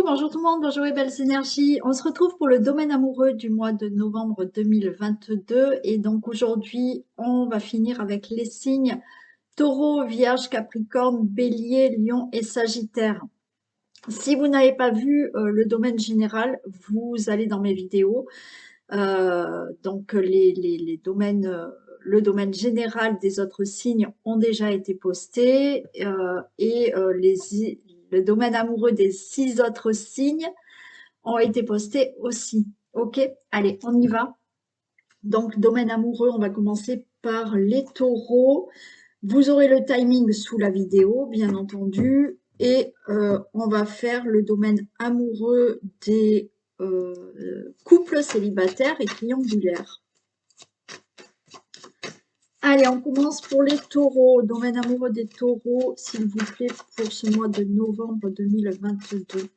Bonjour tout le monde, bonjour les belles énergies. On se retrouve pour le domaine amoureux du mois de novembre 2022 et donc aujourd'hui on va finir avec les signes Taureau, Vierge, Capricorne, Bélier, Lion et Sagittaire. Si vous n'avez pas vu le domaine général, vous allez dans mes vidéos. Donc les domaines, le domaine général des autres signes ont déjà été postés le domaine amoureux des 6 autres signes ont été postés aussi. Ok, allez, on y va. Donc, domaine amoureux, on va commencer par les taureaux. Vous aurez le timing sous la vidéo, bien entendu. Et on va faire le domaine amoureux des couples célibataires et triangulaires. Allez, on commence pour les taureaux. Domaine amoureux des taureaux, s'il vous plaît, pour ce mois de novembre 2022.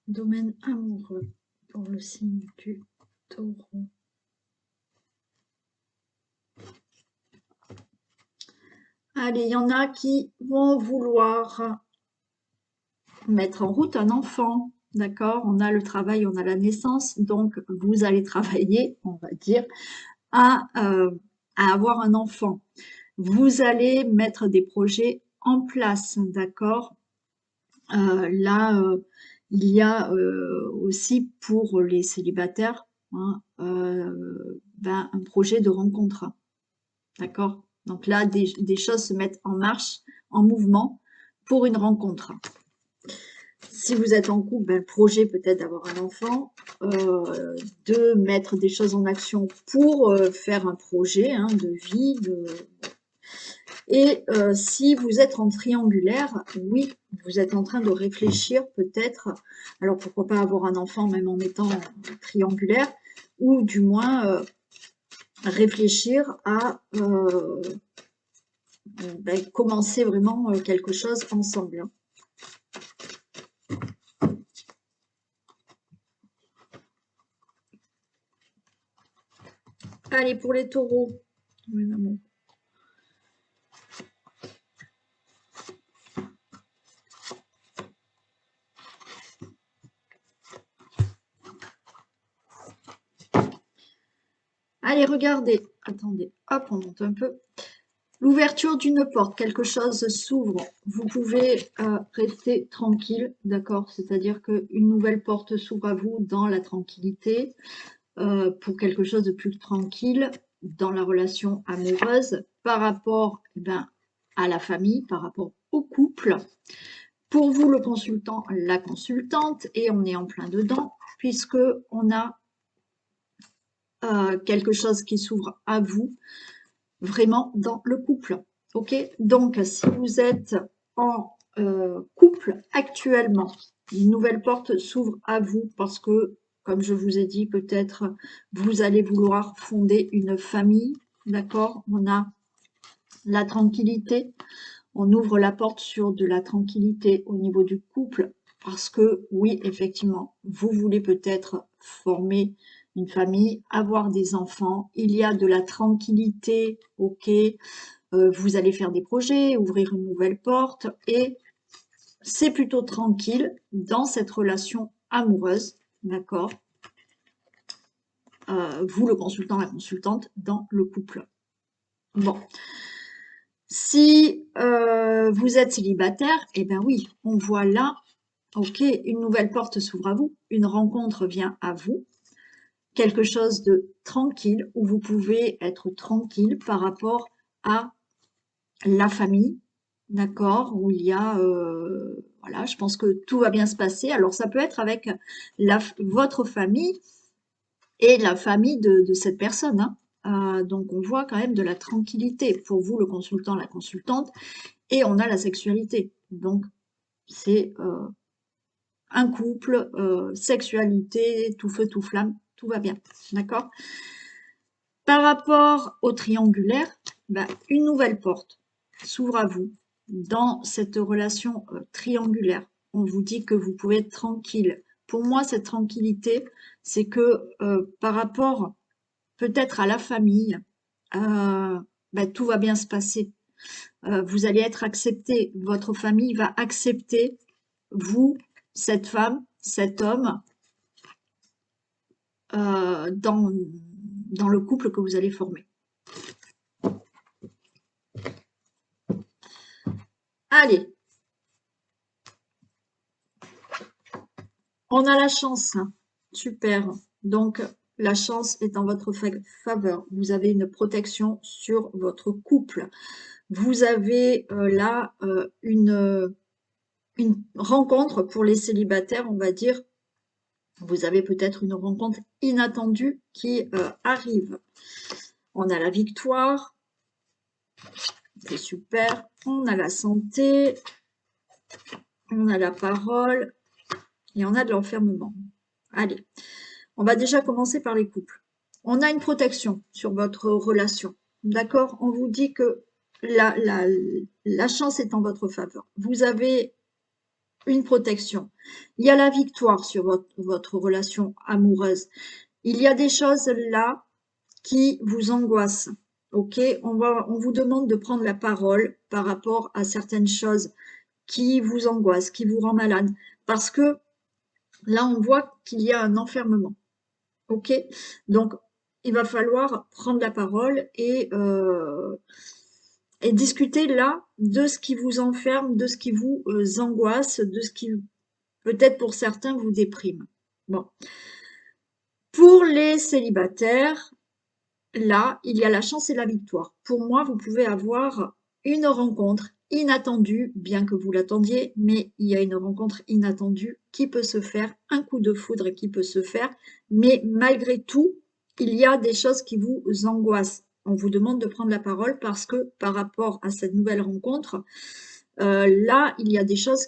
Domaine amoureux pour le signe du taureau. Allez, il y en a qui vont vouloir mettre en route un enfant, d'accord? On a le travail, on a la naissance, donc vous allez travailler, on va dire, à avoir un enfant. Vous allez mettre des projets en place, d'accord? Il y a aussi pour les célibataires hein, un projet de rencontre, d'accord? Donc là, des choses se mettent en marche, en mouvement pour une rencontre. Si vous êtes en couple, le projet peut-être d'avoir un enfant, de mettre des choses en action pour faire un projet hein, de vie. Et si vous êtes en triangulaire, oui, vous êtes en train de réfléchir peut-être, alors pourquoi pas avoir un enfant même en étant triangulaire, ou du moins réfléchir à commencer vraiment quelque chose ensemble. Hein. Allez, pour les taureaux. Oui, maman. Allez, regardez. Attendez, hop, on monte un peu. L'ouverture d'une porte, quelque chose s'ouvre. Vous pouvez rester tranquille, d'accord? C'est-à-dire qu'une nouvelle porte s'ouvre à vous dans la tranquillité, pour quelque chose de plus tranquille dans la relation amoureuse par rapport à la famille, par rapport au couple. Pour vous, le consultant, la consultante, et on est en plein dedans, puisque on a quelque chose qui s'ouvre à vous, vraiment dans le couple. Ok, donc si vous êtes en couple actuellement, une nouvelle porte s'ouvre à vous parce que, comme je vous ai dit, peut-être vous allez vouloir fonder une famille, d'accord? On a la tranquillité, on ouvre la porte sur de la tranquillité au niveau du couple parce que, oui, effectivement, vous voulez peut-être former une famille, avoir des enfants, il y a de la tranquillité, ok, vous allez faire des projets, ouvrir une nouvelle porte et c'est plutôt tranquille dans cette relation amoureuse, d'accord? Vous, le consultant, la consultante, dans le couple. Bon. Si vous êtes célibataire, eh bien oui, on voit là, ok, une nouvelle porte s'ouvre à vous, une rencontre vient à vous, quelque chose de tranquille, où vous pouvez être tranquille par rapport à la famille, d'accord, où il y a, voilà, je pense que tout va bien se passer. Alors ça peut être avec votre famille et la famille de cette personne, hein. Donc on voit quand même de la tranquillité pour vous, le consultant, la consultante, et on a la sexualité. Donc c'est un couple, sexualité, tout feu, tout flamme, tout va bien, d'accord? Par rapport au triangulaire, une nouvelle porte s'ouvre à vous dans cette relation triangulaire. on vous dit que vous pouvez être tranquille. Pour moi, cette tranquillité, c'est que par rapport peut-être à la famille, tout va bien se passer. Vous allez être accepté. Votre famille va accepter vous, cette femme, cet homme, dans le couple que vous allez former. Allez, on a la chance, hein. Super. Donc, la chance est en votre faveur. Vous avez une protection sur votre couple. Vous avez là une rencontre pour les célibataires, on va dire. Vous avez peut-être une rencontre inattendue qui arrive. On a la victoire. C'est super. On a la santé. On a la parole. Et on a de l'enfermement. Allez, on va déjà commencer par les couples. On a une protection sur votre relation. D'accord? On vous dit que la chance est en votre faveur. Vous avez une protection. Il y a la victoire sur votre relation amoureuse. Il y a des choses là qui vous angoissent. Ok? On vous demande de prendre la parole par rapport à certaines choses qui vous angoissent, qui vous rendent malade. Parce que là, on voit qu'il y a un enfermement. Ok? Donc, il va falloir prendre la parole et discuter là de ce qui vous enferme, de ce qui vous angoisse, de ce qui peut-être pour certains vous déprime. Bon. Pour les célibataires, là, il y a la chance et la victoire. Pour moi, vous pouvez avoir une rencontre inattendue, bien que vous l'attendiez, mais il y a une rencontre inattendue qui peut se faire, un coup de foudre qui peut se faire, mais malgré tout, il y a des choses qui vous angoissent. On vous demande de prendre la parole parce que par rapport à cette nouvelle rencontre, là, il y a des choses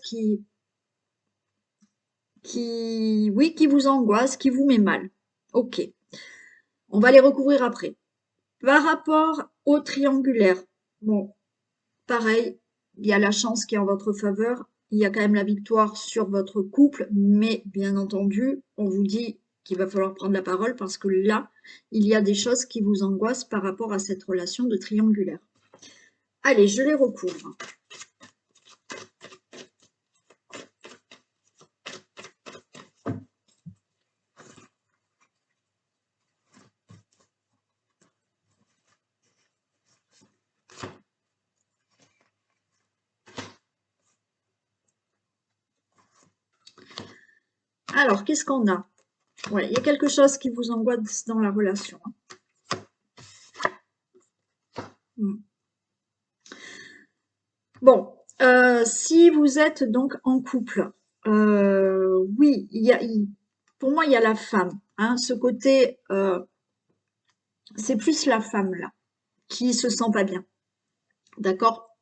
oui, qui vous angoissent, qui vous met mal. Ok, on va les recouvrir après. Par rapport au triangulaire, bon, pareil, il y a la chance qui est en votre faveur, il y a quand même la victoire sur votre couple, mais bien entendu, on vous dit qu'il va falloir prendre la parole parce que là, il y a des choses qui vous angoissent par rapport à cette relation de triangulaire. Allez, je les recouvre. Alors, qu'est-ce qu'on a? Ouais, il y a quelque chose qui vous angoisse dans la relation. Bon, si vous êtes donc en couple, oui, pour moi, il y a la femme. Hein, ce côté, c'est plus la femme là, qui se sent pas bien. D'accord?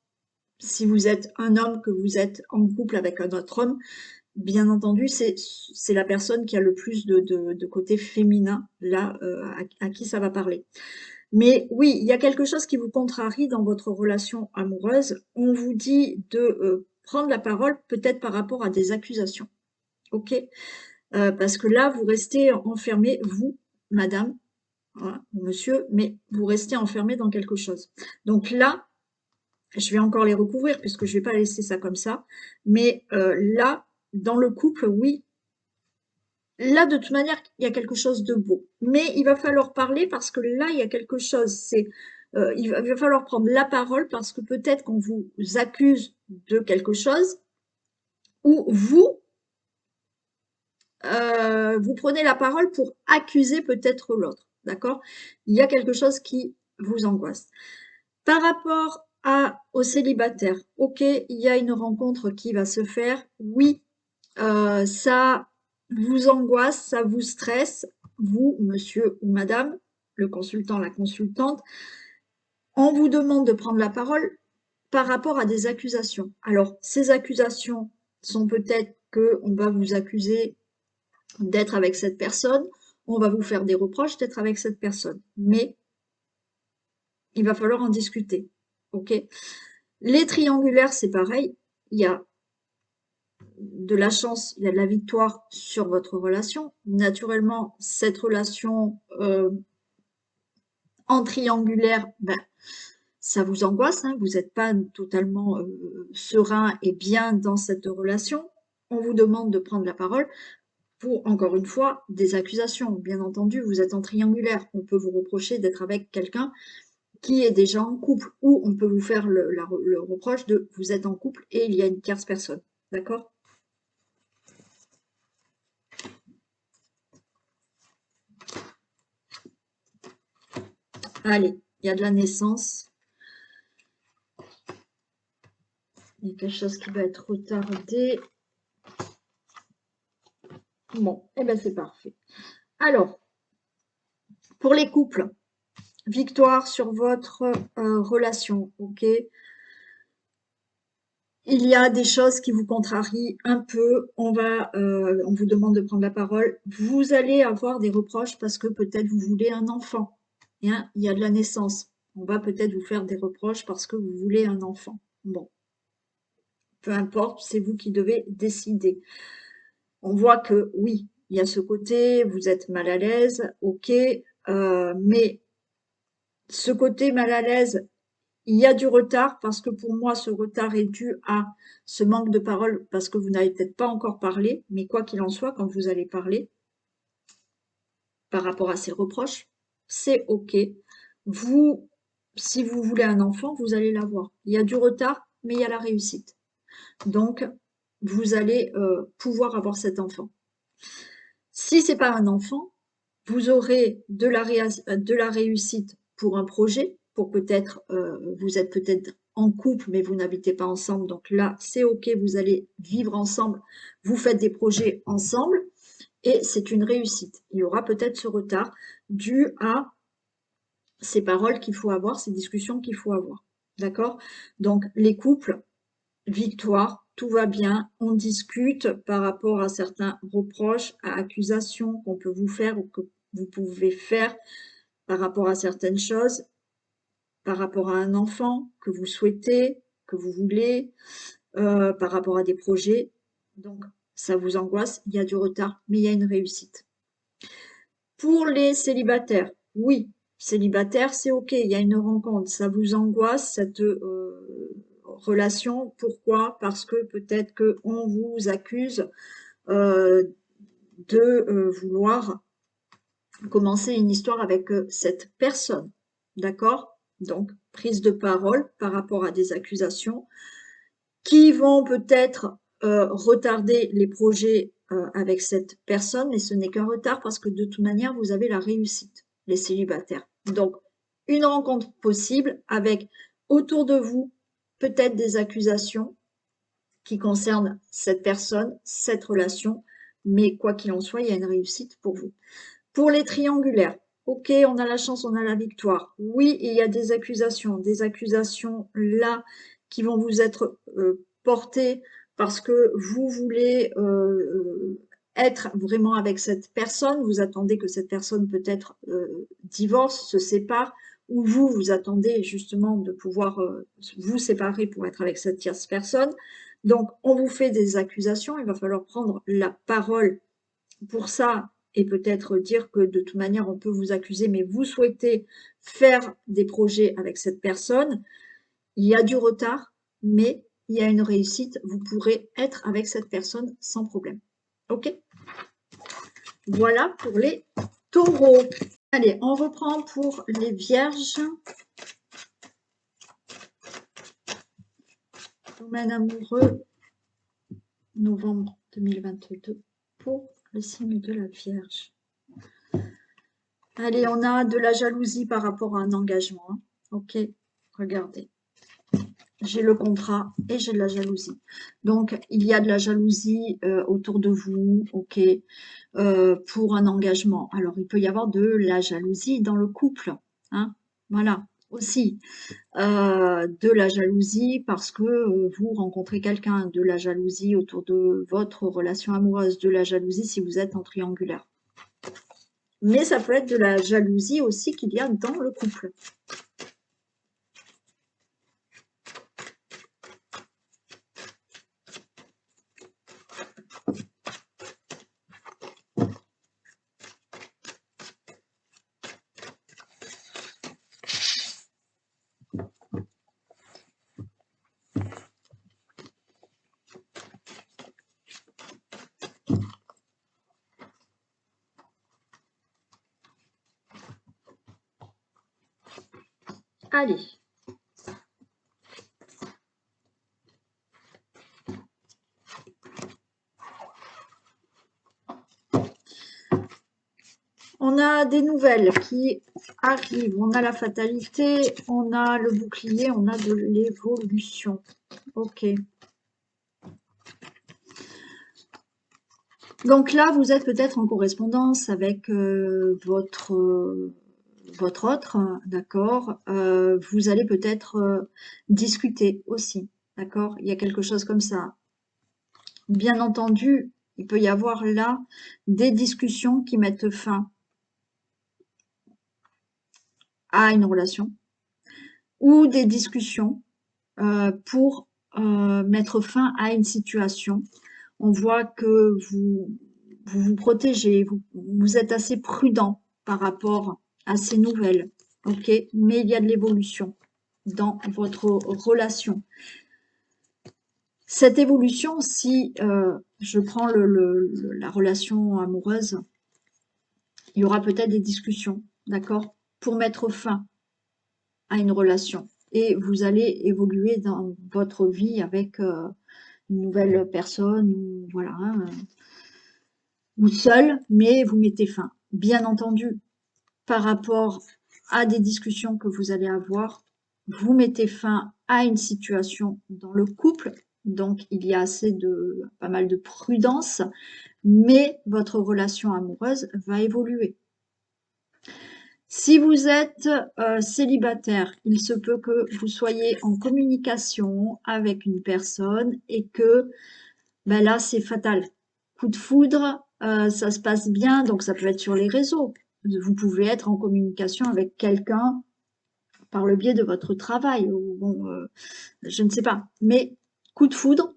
Si vous êtes un homme, que vous êtes en couple avec un autre homme, bien entendu, c'est la personne qui a le plus de côté féminin là, à qui ça va parler. Mais oui, il y a quelque chose qui vous contrarie dans votre relation amoureuse. On vous dit de prendre la parole peut-être par rapport à des accusations. Ok? Parce que là, vous restez enfermé, vous, madame, voilà, monsieur, mais vous restez enfermé dans quelque chose. Donc là, je vais encore les recouvrir puisque je ne vais pas laisser ça comme ça. Mais là, dans le couple, oui, là, de toute manière, il y a quelque chose de beau. Mais il va falloir parler parce que là, il y a quelque chose. Il va falloir prendre la parole parce que peut-être qu'on vous accuse de quelque chose ou vous, vous prenez la parole pour accuser peut-être l'autre. D'accord? Il y a quelque chose qui vous angoisse. Par rapport aux célibataires, ok, il y a une rencontre qui va se faire. Oui, ça vous angoisse, ça vous stresse, vous, monsieur ou madame, le consultant, la consultante, on vous demande de prendre la parole par rapport à des accusations. Alors, ces accusations sont peut-être qu'on va vous accuser d'être avec cette personne, on va vous faire des reproches d'être avec cette personne, mais il va falloir en discuter, ok? Les triangulaires, c'est pareil, il y a de la chance, il y a de la victoire sur votre relation. Naturellement, cette relation en triangulaire, ben, ça vous angoisse, hein, vous n'êtes pas totalement serein et bien dans cette relation. On vous demande de prendre la parole pour, encore une fois, des accusations. Bien entendu, vous êtes en triangulaire. On peut vous reprocher d'être avec quelqu'un qui est déjà en couple, ou on peut vous faire le reproche de vous êtes en couple et il y a une tierce personne. D'accord? Allez, il y a de la naissance. Il y a quelque chose qui va être retardé. Bon, et bien c'est parfait. Alors, pour les couples, victoire sur votre relation, ok? Il y a des choses qui vous contrarient un peu, on vous demande de prendre la parole. Vous allez avoir des reproches parce que peut-être vous voulez un enfant. Hein, il y a de la naissance. On va peut-être vous faire des reproches parce que vous voulez un enfant. Bon, peu importe, c'est vous qui devez décider. On voit que oui, il y a ce côté, vous êtes mal à l'aise, ok, mais ce côté mal à l'aise, il y a du retard parce que pour moi, ce retard est dû à ce manque de parole parce que vous n'avez peut-être pas encore parlé, mais quoi qu'il en soit, quand vous allez parler par rapport à ces reproches, c'est ok. Vous, si vous voulez un enfant, vous allez l'avoir. Il y a du retard, mais il y a la réussite. Donc, vous allez pouvoir avoir cet enfant. Si c'est pas un enfant, vous aurez de la réussite pour un projet, pour peut-être, vous êtes peut-être en couple, mais vous n'habitez pas ensemble. Donc là, c'est OK, vous allez vivre ensemble, vous faites des projets ensemble et c'est une réussite. Il y aura peut-être ce retard dû à ces paroles qu'il faut avoir, ces discussions qu'il faut avoir. D'accord? Donc les couples, victoire, tout va bien, on discute par rapport à certains reproches, à accusations qu'on peut vous faire ou que vous pouvez faire par rapport à certaines choses, par rapport à un enfant que vous souhaitez, que vous voulez, par rapport à des projets. Donc, ça vous angoisse, il y a du retard, mais il y a une réussite. Pour les célibataires, oui, célibataire, c'est OK, il y a une rencontre, ça vous angoisse, cette relation. Pourquoi? Parce que peut-être qu'on vous accuse de vouloir commencer une histoire avec cette personne. D'accord? Donc, prise de parole par rapport à des accusations qui vont peut-être retarder les projets avec cette personne, mais ce n'est qu'un retard parce que de toute manière, vous avez la réussite, les célibataires. Donc, une rencontre possible avec autour de vous peut-être des accusations qui concernent cette personne, cette relation, mais quoi qu'il en soit, il y a une réussite pour vous. Pour les triangulaires, ok, on a la chance, on a la victoire. Oui, il y a des accusations là qui vont vous être portées parce que vous voulez être vraiment avec cette personne, vous attendez que cette personne peut-être divorce, se sépare, ou vous attendez justement de pouvoir vous séparer pour être avec cette tierce personne. Donc, on vous fait des accusations, il va falloir prendre la parole pour ça et peut-être dire que de toute manière, on peut vous accuser, mais vous souhaitez faire des projets avec cette personne. Il y a du retard, mais il y a une réussite. Vous pourrez être avec cette personne sans problème. OK? Voilà pour les taureaux. Allez, on reprend pour les vierges. Domaine amoureux, novembre 2022 pour le signe de la Vierge. Allez, on a de la jalousie par rapport à un engagement. Hein. Ok, regardez. J'ai le contrat et j'ai de la jalousie. Donc, il y a de la jalousie autour de vous, ok, pour un engagement. Alors, il peut y avoir de la jalousie dans le couple. Hein, voilà, aussi. De la jalousie parce que vous rencontrez quelqu'un, de la jalousie autour de votre relation amoureuse, de la jalousie si vous êtes en triangulaire. Mais ça peut être de la jalousie aussi qu'il y a dans le couple. Allez. On a des nouvelles qui arrivent. On a la fatalité, on a le bouclier, on a de l'évolution. Ok. Donc là, vous êtes peut-être en correspondance avec votre autre, d'accord. Vous allez peut-être discuter aussi, d'accord. Il y a quelque chose comme ça. Bien entendu, il peut y avoir là des discussions qui mettent fin à une relation ou des discussions pour mettre fin à une situation. On voit que vous protégez, vous êtes assez prudent par rapport à ces nouvelles, ok? Mais il y a de l'évolution dans votre relation. Cette évolution, si je prends la relation amoureuse, il y aura peut-être des discussions, d'accord? Pour mettre fin à une relation. Et vous allez évoluer dans votre vie avec une nouvelle personne, ou voilà, hein, ou seul, mais vous mettez fin. Bien entendu, par rapport à des discussions que vous allez avoir, vous mettez fin à une situation dans le couple, donc il y a pas mal de prudence, mais votre relation amoureuse va évoluer. Si vous êtes célibataire, il se peut que vous soyez en communication avec une personne et que ben là, c'est fatal. Coup de foudre, ça se passe bien, donc ça peut être sur les réseaux. Vous pouvez être en communication avec quelqu'un par le biais de votre travail, ou bon, je ne sais pas. Mais coup de foudre,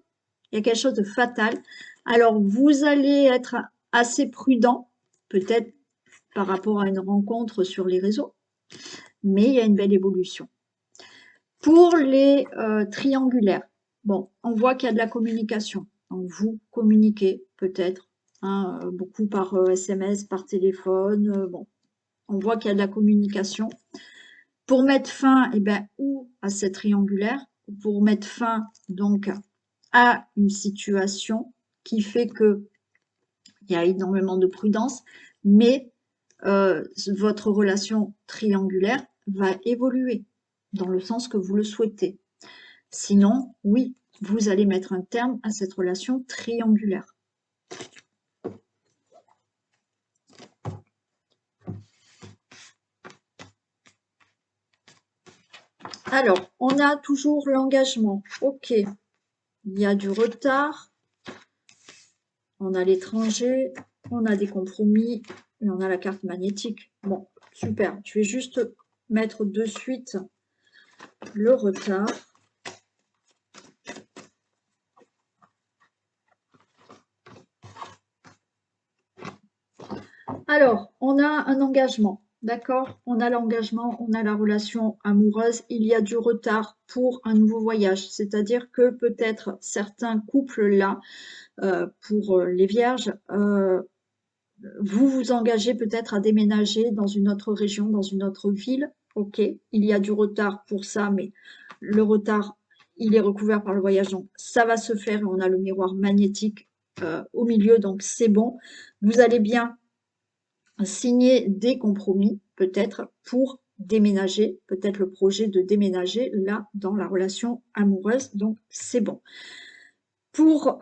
il y a quelque chose de fatal. Alors, vous allez être assez prudent, peut-être par rapport à une rencontre sur les réseaux, mais il y a une belle évolution. Pour les triangulaires, bon, on voit qu'il y a de la communication. Donc, vous communiquez peut-être, hein, beaucoup par SMS, par téléphone. Bon, on voit qu'il y a de la communication. Pour mettre fin, eh ben, ou à cette triangulaire, pour mettre fin donc à une situation qui fait que il y a énormément de prudence, mais votre relation triangulaire va évoluer dans le sens que vous le souhaitez. Sinon, oui, vous allez mettre un terme à cette relation triangulaire. Alors, on a toujours l'engagement. Ok, il y a du retard. On a l'étranger, on a des compromis et on a la carte magnétique. Bon, super. Je vais juste mettre de suite le retard. Alors, on a un engagement, d'accord? On a l'engagement, on a la relation amoureuse. Il y a du retard pour un nouveau voyage. C'est-à-dire que peut-être certains couples là, pour les vierges, vous vous engagez peut-être à déménager dans une autre région, dans une autre ville. Ok, il y a du retard pour ça, mais le retard, il est recouvert par le voyage, donc ça va se faire et on a le miroir magnétique au milieu, donc c'est bon. Vous allez bien signer des compromis, peut-être, pour déménager, peut-être le projet de déménager là dans la relation amoureuse, donc c'est bon. Pour,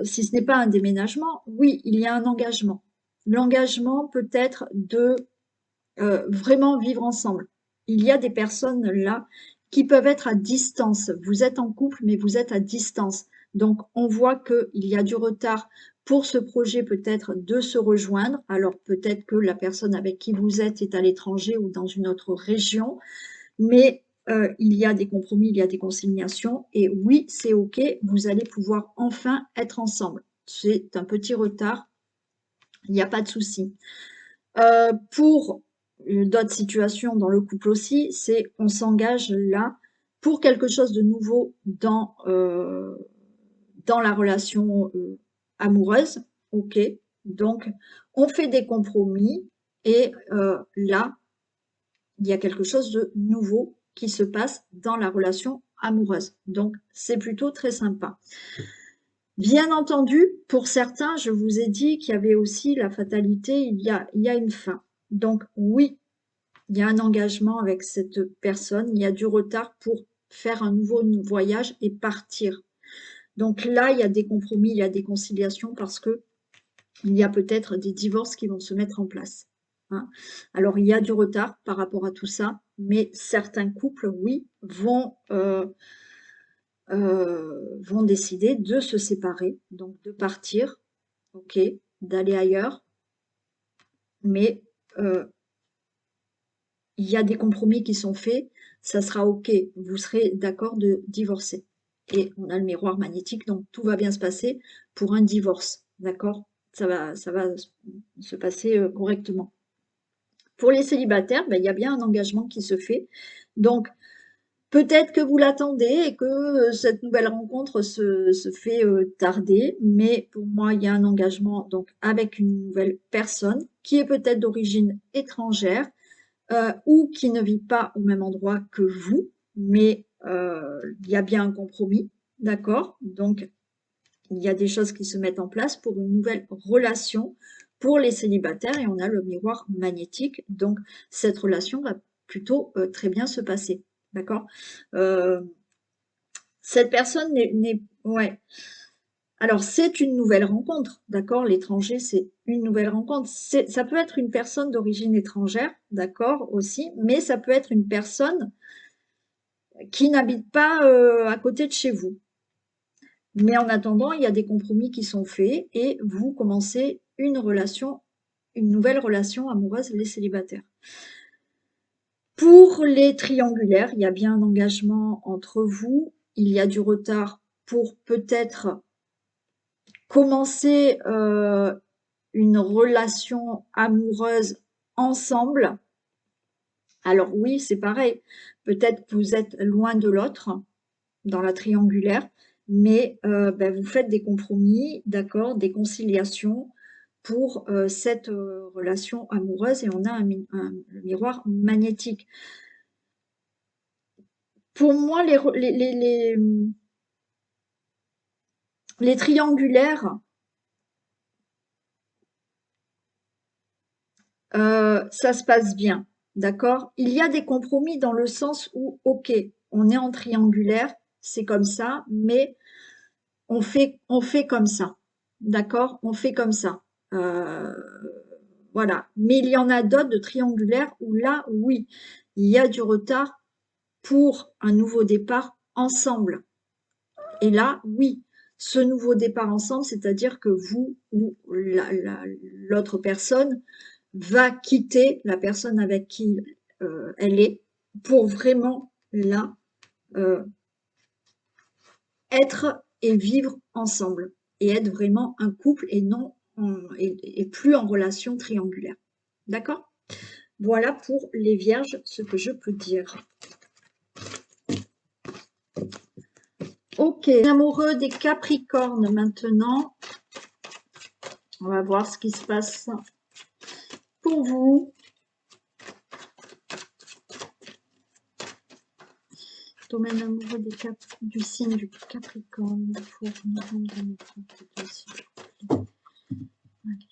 si ce n'est pas un déménagement, oui, il y a un engagement. L'engagement peut être de vraiment vivre ensemble. Il y a des personnes là qui peuvent être à distance. Vous êtes en couple, mais vous êtes à distance. Donc, on voit qu'il y a du retard pour ce projet peut-être de se rejoindre. Alors, peut-être que la personne avec qui vous êtes est à l'étranger ou dans une autre région, mais il y a des compromis, il y a des consignations, et oui, c'est OK, vous allez pouvoir enfin être ensemble. C'est un petit retard, il n'y a pas de souci. Pour d'autres situations dans le couple aussi, c'est on s'engage là pour quelque chose de nouveau dans la relation amoureuse, OK. Donc, on fait des compromis et là, il y a quelque chose de nouveau qui se passe dans la relation amoureuse. Donc, c'est plutôt très sympa. Bien entendu, pour certains, je vous ai dit qu'il y avait aussi la fatalité, il y a une fin. Donc, oui, il y a un engagement avec cette personne, il y a du retard pour faire un nouveau voyage et partir. Donc là, il y a des compromis, il y a des conciliations parce que il y a peut-être des divorces qui vont se mettre en place. Hein. Alors, il y a du retard par rapport à tout ça, mais certains couples, oui, vont décider de se séparer, donc de partir, ok, d'aller ailleurs, mais il y a des compromis qui sont faits, ça sera ok, vous serez d'accord de divorcer. Et on a le miroir magnétique, donc tout va bien se passer pour un divorce, d'accord? Ça va se passer correctement. Pour les célibataires, ben, il y a bien un engagement qui se fait. Donc, peut-être que vous l'attendez et que cette nouvelle rencontre se fait tarder, mais pour moi, il y a un engagement donc avec une nouvelle personne qui est peut-être d'origine étrangère ou qui ne vit pas au même endroit que vous, mais il y a bien un compromis, d'accord? Donc, il y a des choses qui se mettent en place pour une nouvelle relation pour les célibataires et on a le miroir magnétique. Donc, cette relation va plutôt très bien se passer. D'accord. Cette personne n'est. Ouais. Alors, c'est une nouvelle rencontre. D'accord. L'étranger, c'est une nouvelle rencontre. Ça peut être une personne d'origine étrangère. D'accord aussi. Mais ça peut être une personne qui n'habite pas à côté de chez vous. Mais en attendant, il y a des compromis qui sont faits et vous commencez une relation, une nouvelle relation amoureuse, les célibataires. Pour les triangulaires, il y a bien un engagement entre vous, il y a du retard pour peut-être commencer une relation amoureuse ensemble. Alors oui, c'est pareil, peut-être que vous êtes loin de l'autre dans la triangulaire, mais ben, vous faites des compromis, d'accord, des conciliations pour cette relation amoureuse et on a le miroir magnétique. Pour moi, les triangulaires, ça se passe bien, d'accord? Il y a des compromis dans le sens où, ok, on est en triangulaire, c'est comme ça, mais on fait comme ça, d'accord? On fait comme ça. Euh, voilà. Mais il y en a d'autres de triangulaires où là, oui, il y a du retard pour un nouveau départ ensemble. Et là, oui, ce nouveau départ ensemble, c'est-à-dire que vous ou l'autre personne va quitter la personne avec qui elle est pour vraiment là euh, être et vivre ensemble et être vraiment un couple et non et plus en relation triangulaire. D'accord? Voilà pour les vierges ce que je peux dire. Ok, amoureux des Capricornes maintenant. On va voir ce qui se passe pour vous. Domaine amoureux du signe du Capricorne pour novembre 2022, s'il vous plaît. Allez.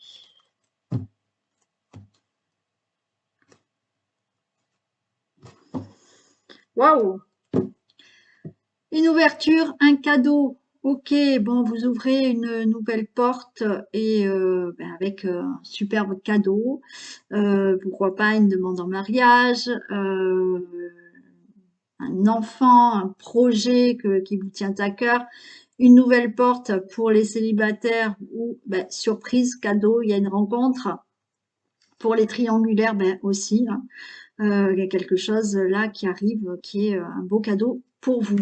Waouh! Une ouverture, un cadeau. Ok, bon, vous ouvrez une nouvelle porte et ben, avec un superbe cadeau. Pourquoi pas une demande en mariage, un enfant, un projet qui vous tient à cœur, une nouvelle porte pour les célibataires ou ben, surprise, cadeau, il y a une rencontre. Pour les triangulaires, ben, aussi, hein. Il y a quelque chose là qui arrive, qui est un beau cadeau pour vous.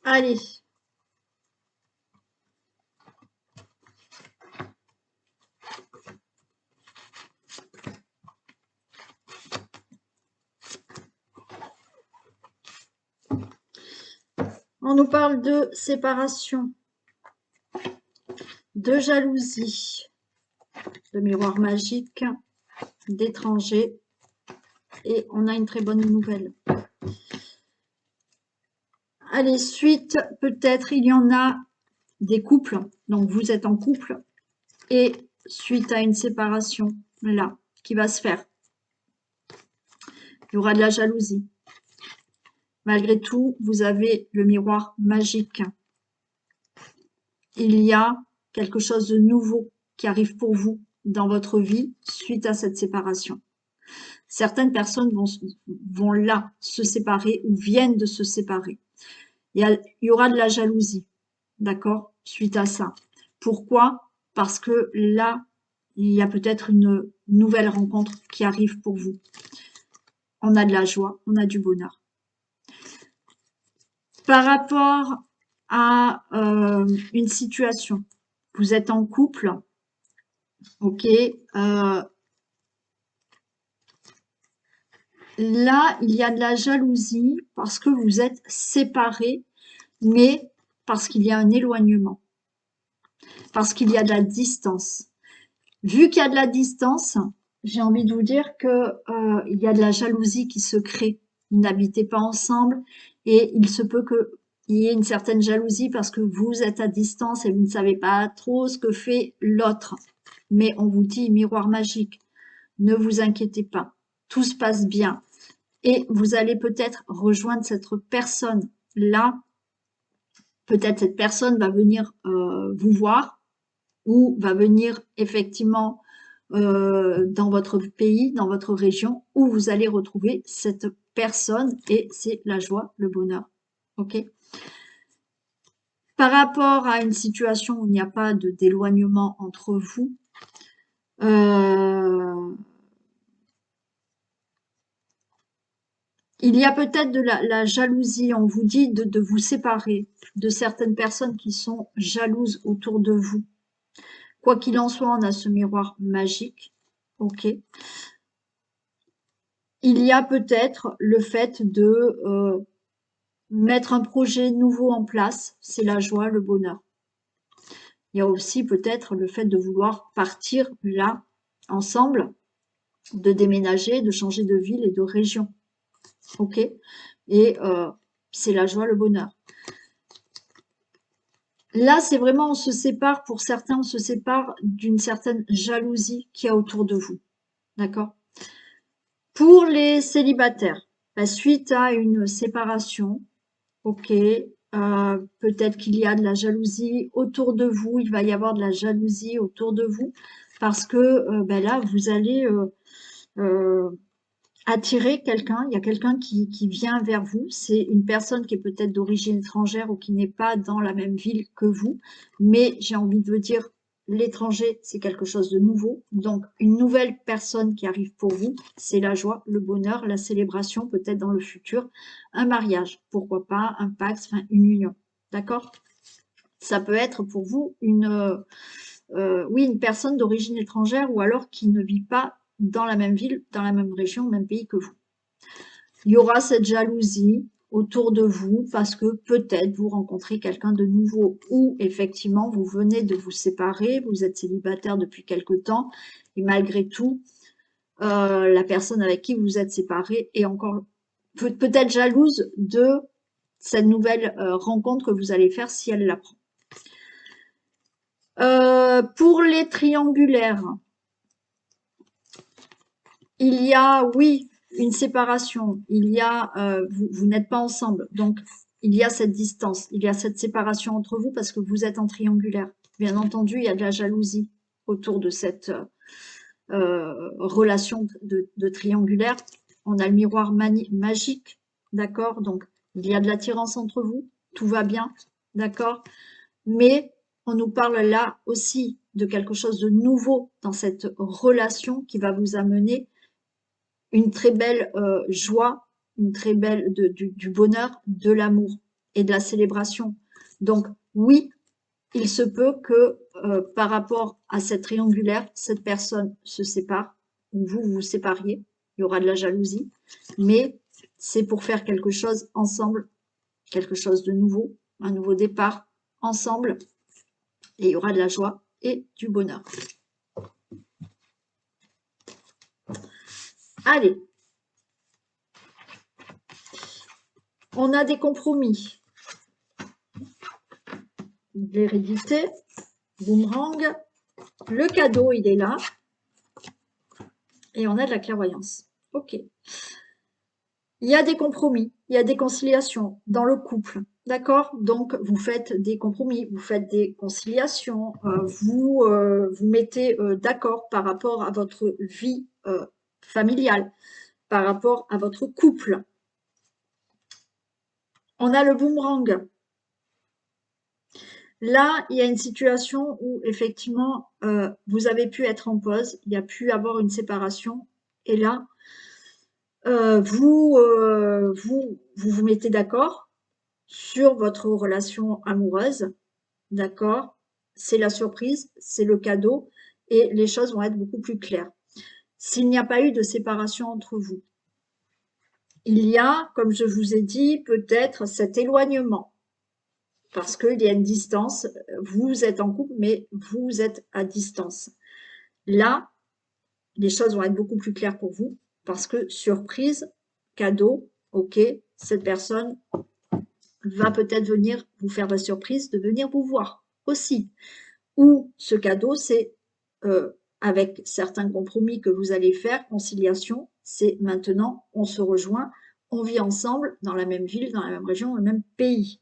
Allez. On nous parle de séparation, de jalousie, de miroir magique, d'étrangers, et on a une très bonne nouvelle. Allez, suite, peut-être il y en a des couples, donc vous êtes en couple, et suite à une séparation, là, qui va se faire, il y aura de la jalousie. Malgré tout, vous avez le miroir magique. Il y a quelque chose de nouveau qui arrive pour vous dans votre vie suite à cette séparation. Certaines personnes vont là se séparer ou viennent de se séparer. Il y aura de la jalousie, d'accord, suite à ça. Pourquoi? Parce que là, il y a peut-être une nouvelle rencontre qui arrive pour vous. On a de la joie, on a du bonheur. Par rapport à une situation, vous êtes en couple, ok, là, il y a de la jalousie parce que vous êtes séparés, mais parce qu'il y a un éloignement, parce qu'il y a de la distance. Vu qu'il y a de la distance, j'ai envie de vous dire que il y a de la jalousie qui se crée. Vous n'habitez pas ensemble et il se peut qu'il y ait une certaine jalousie parce que vous êtes à distance et vous ne savez pas trop ce que fait l'autre. Mais on vous dit miroir magique, ne vous inquiétez pas, tout se passe bien. Et vous allez peut-être rejoindre cette personne-là. Peut-être cette personne va venir vous voir ou va venir effectivement dans votre pays, dans votre région, où vous allez retrouver cette personne et c'est la joie, le bonheur. Ok. Par rapport à une situation où il n'y a pas d'éloignement entre vous, il y a peut-être de la jalousie, on vous dit de vous séparer de certaines personnes qui sont jalouses autour de vous. Quoi qu'il en soit, on a ce miroir magique, ok. Il y a peut-être le fait de mettre un projet nouveau en place, c'est la joie, le bonheur. Il y a aussi peut-être le fait de vouloir partir là, ensemble, de déménager, de changer de ville et de région. Ok. Et c'est la joie, le bonheur. Là, c'est vraiment, on se sépare, pour certains, on se sépare d'une certaine jalousie qu'il y a autour de vous. D'accord? Pour les célibataires, suite à une séparation, ok, peut-être qu'il y a de la jalousie autour de vous, il va y avoir de la jalousie autour de vous, parce que là, vous allez attirer quelqu'un, il y a quelqu'un qui vient vers vous, c'est une personne qui est peut-être d'origine étrangère ou qui n'est pas dans la même ville que vous, mais j'ai envie de vous dire, l'étranger, c'est quelque chose de nouveau, donc une nouvelle personne qui arrive pour vous, c'est la joie, le bonheur, la célébration, peut-être dans le futur, un mariage, pourquoi pas, un pacte, enfin une union, d'accord? Ça peut être pour vous oui, une personne d'origine étrangère ou alors qui ne vit pas dans la même ville, dans la même région, même pays que vous. Il y aura cette jalousie autour de vous parce que peut-être vous rencontrez quelqu'un de nouveau ou effectivement vous venez de vous séparer, vous êtes célibataire depuis quelque temps et malgré tout, la personne avec qui vous êtes séparé est encore peut-être jalouse de cette nouvelle rencontre que vous allez faire si elle l'apprend. Pour les triangulaires, il y a, oui, une séparation, il y a, vous n'êtes pas ensemble, donc il y a cette distance, il y a cette séparation entre vous parce que vous êtes en triangulaire. Bien entendu, il y a de la jalousie autour de cette relation de triangulaire. On a le miroir magique, d'accord? Donc, il y a de l'attirance entre vous, tout va bien, d'accord? Mais on nous parle là aussi de quelque chose de nouveau dans cette relation qui va vous amener une très belle joie, une très belle du bonheur, de l'amour et de la célébration. Donc oui, il se peut que par rapport à cette triangulaire, cette personne se sépare, ou vous vous sépariez, il y aura de la jalousie, mais c'est pour faire quelque chose ensemble quelque chose de nouveau, un nouveau départ ensemble, et il y aura de la joie et du bonheur. Allez, on a des compromis. L'hérédité, boomerang, le cadeau, il est là, et on a de la clairvoyance. Ok. Il y a des compromis, il y a des conciliations dans le couple, d'accord? Donc, vous faites des compromis, vous faites des conciliations, vous mettez d'accord par rapport à votre vie familiale, par rapport à votre couple. On a le boomerang. Là, il y a une situation où effectivement, vous avez pu être en pause, il y a pu avoir une séparation, et là, vous mettez d'accord sur votre relation amoureuse, d'accord? C'est la surprise, c'est le cadeau, et les choses vont être beaucoup plus claires. S'il n'y a pas eu de séparation entre vous, il y a, comme je vous ai dit, peut-être cet éloignement, parce qu'il y a une distance, vous êtes en couple, mais vous êtes à distance. Là, les choses vont être beaucoup plus claires pour vous, parce que surprise, cadeau, ok, cette personne va peut-être venir vous faire la surprise de venir vous voir aussi. Ou ce cadeau, c'est avec certains compromis que vous allez faire, conciliation, c'est maintenant, on se rejoint, on vit ensemble dans la même ville, dans la même région, dans le même pays.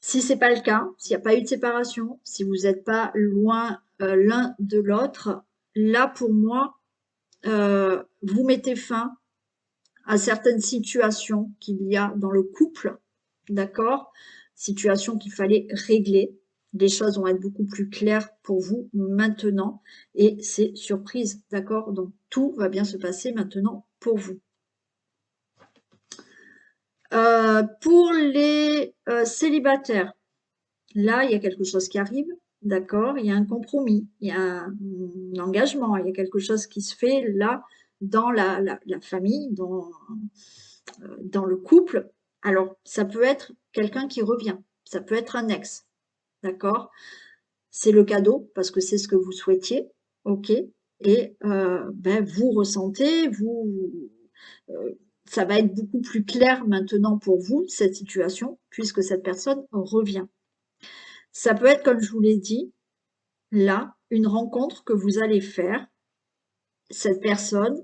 Si ce n'est pas le cas, s'il n'y a pas eu de séparation, si vous n'êtes pas loin l'un de l'autre, là pour moi, vous mettez fin à certaines situations qu'il y a dans le couple, d'accord? Situations qu'il fallait régler. Les choses vont être beaucoup plus claires pour vous maintenant et c'est surprise, d'accord? Donc tout va bien se passer maintenant pour vous. Pour les célibataires, là, il y a quelque chose qui arrive, d'accord? Il y a un compromis, il y a un engagement, il y a quelque chose qui se fait là dans la famille, dans le couple. Alors, ça peut être quelqu'un qui revient, ça peut être un ex, d'accord? C'est le cadeau parce que c'est ce que vous souhaitiez, ok? Et ben, vous ressentez, ça va être beaucoup plus clair maintenant pour vous, cette situation, puisque cette personne revient. Ça peut être, comme je vous l'ai dit, là, une rencontre que vous allez faire. Cette personne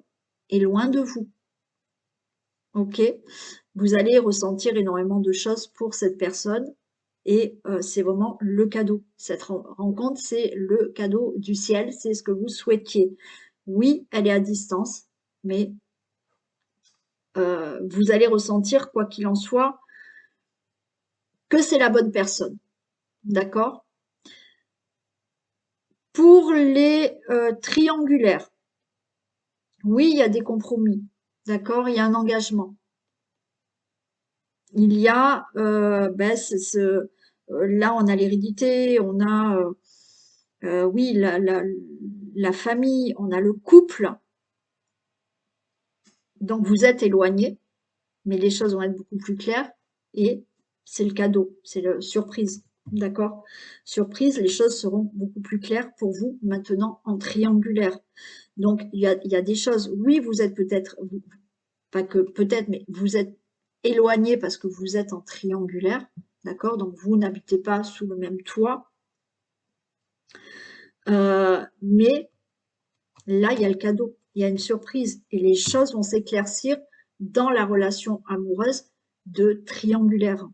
est loin de vous, ok? Vous allez ressentir énormément de choses pour cette personne et c'est vraiment le cadeau. Cette rencontre, c'est le cadeau du ciel, c'est ce que vous souhaitiez. Oui, elle est à distance, mais vous allez ressentir, quoi qu'il en soit, que c'est la bonne personne. D'accord? Pour les triangulaires, oui, il y a des compromis. D'accord? Il y a un engagement. Il y a, ben, là, on a l'hérédité, on a, oui, la famille, on a le couple. Donc, vous êtes éloignés, mais les choses vont être beaucoup plus claires et c'est le cadeau, c'est la surprise. D'accord? Surprise, les choses seront beaucoup plus claires pour vous maintenant en triangulaire. Donc, il y a des choses, oui, vous êtes peut-être, pas que peut-être, mais vous êtes éloigné parce que vous êtes en triangulaire, d'accord? Donc, vous n'habitez pas sous le même toit. Mais là, il y a le cadeau, il y a une surprise et les choses vont s'éclaircir dans la relation amoureuse de triangulaire.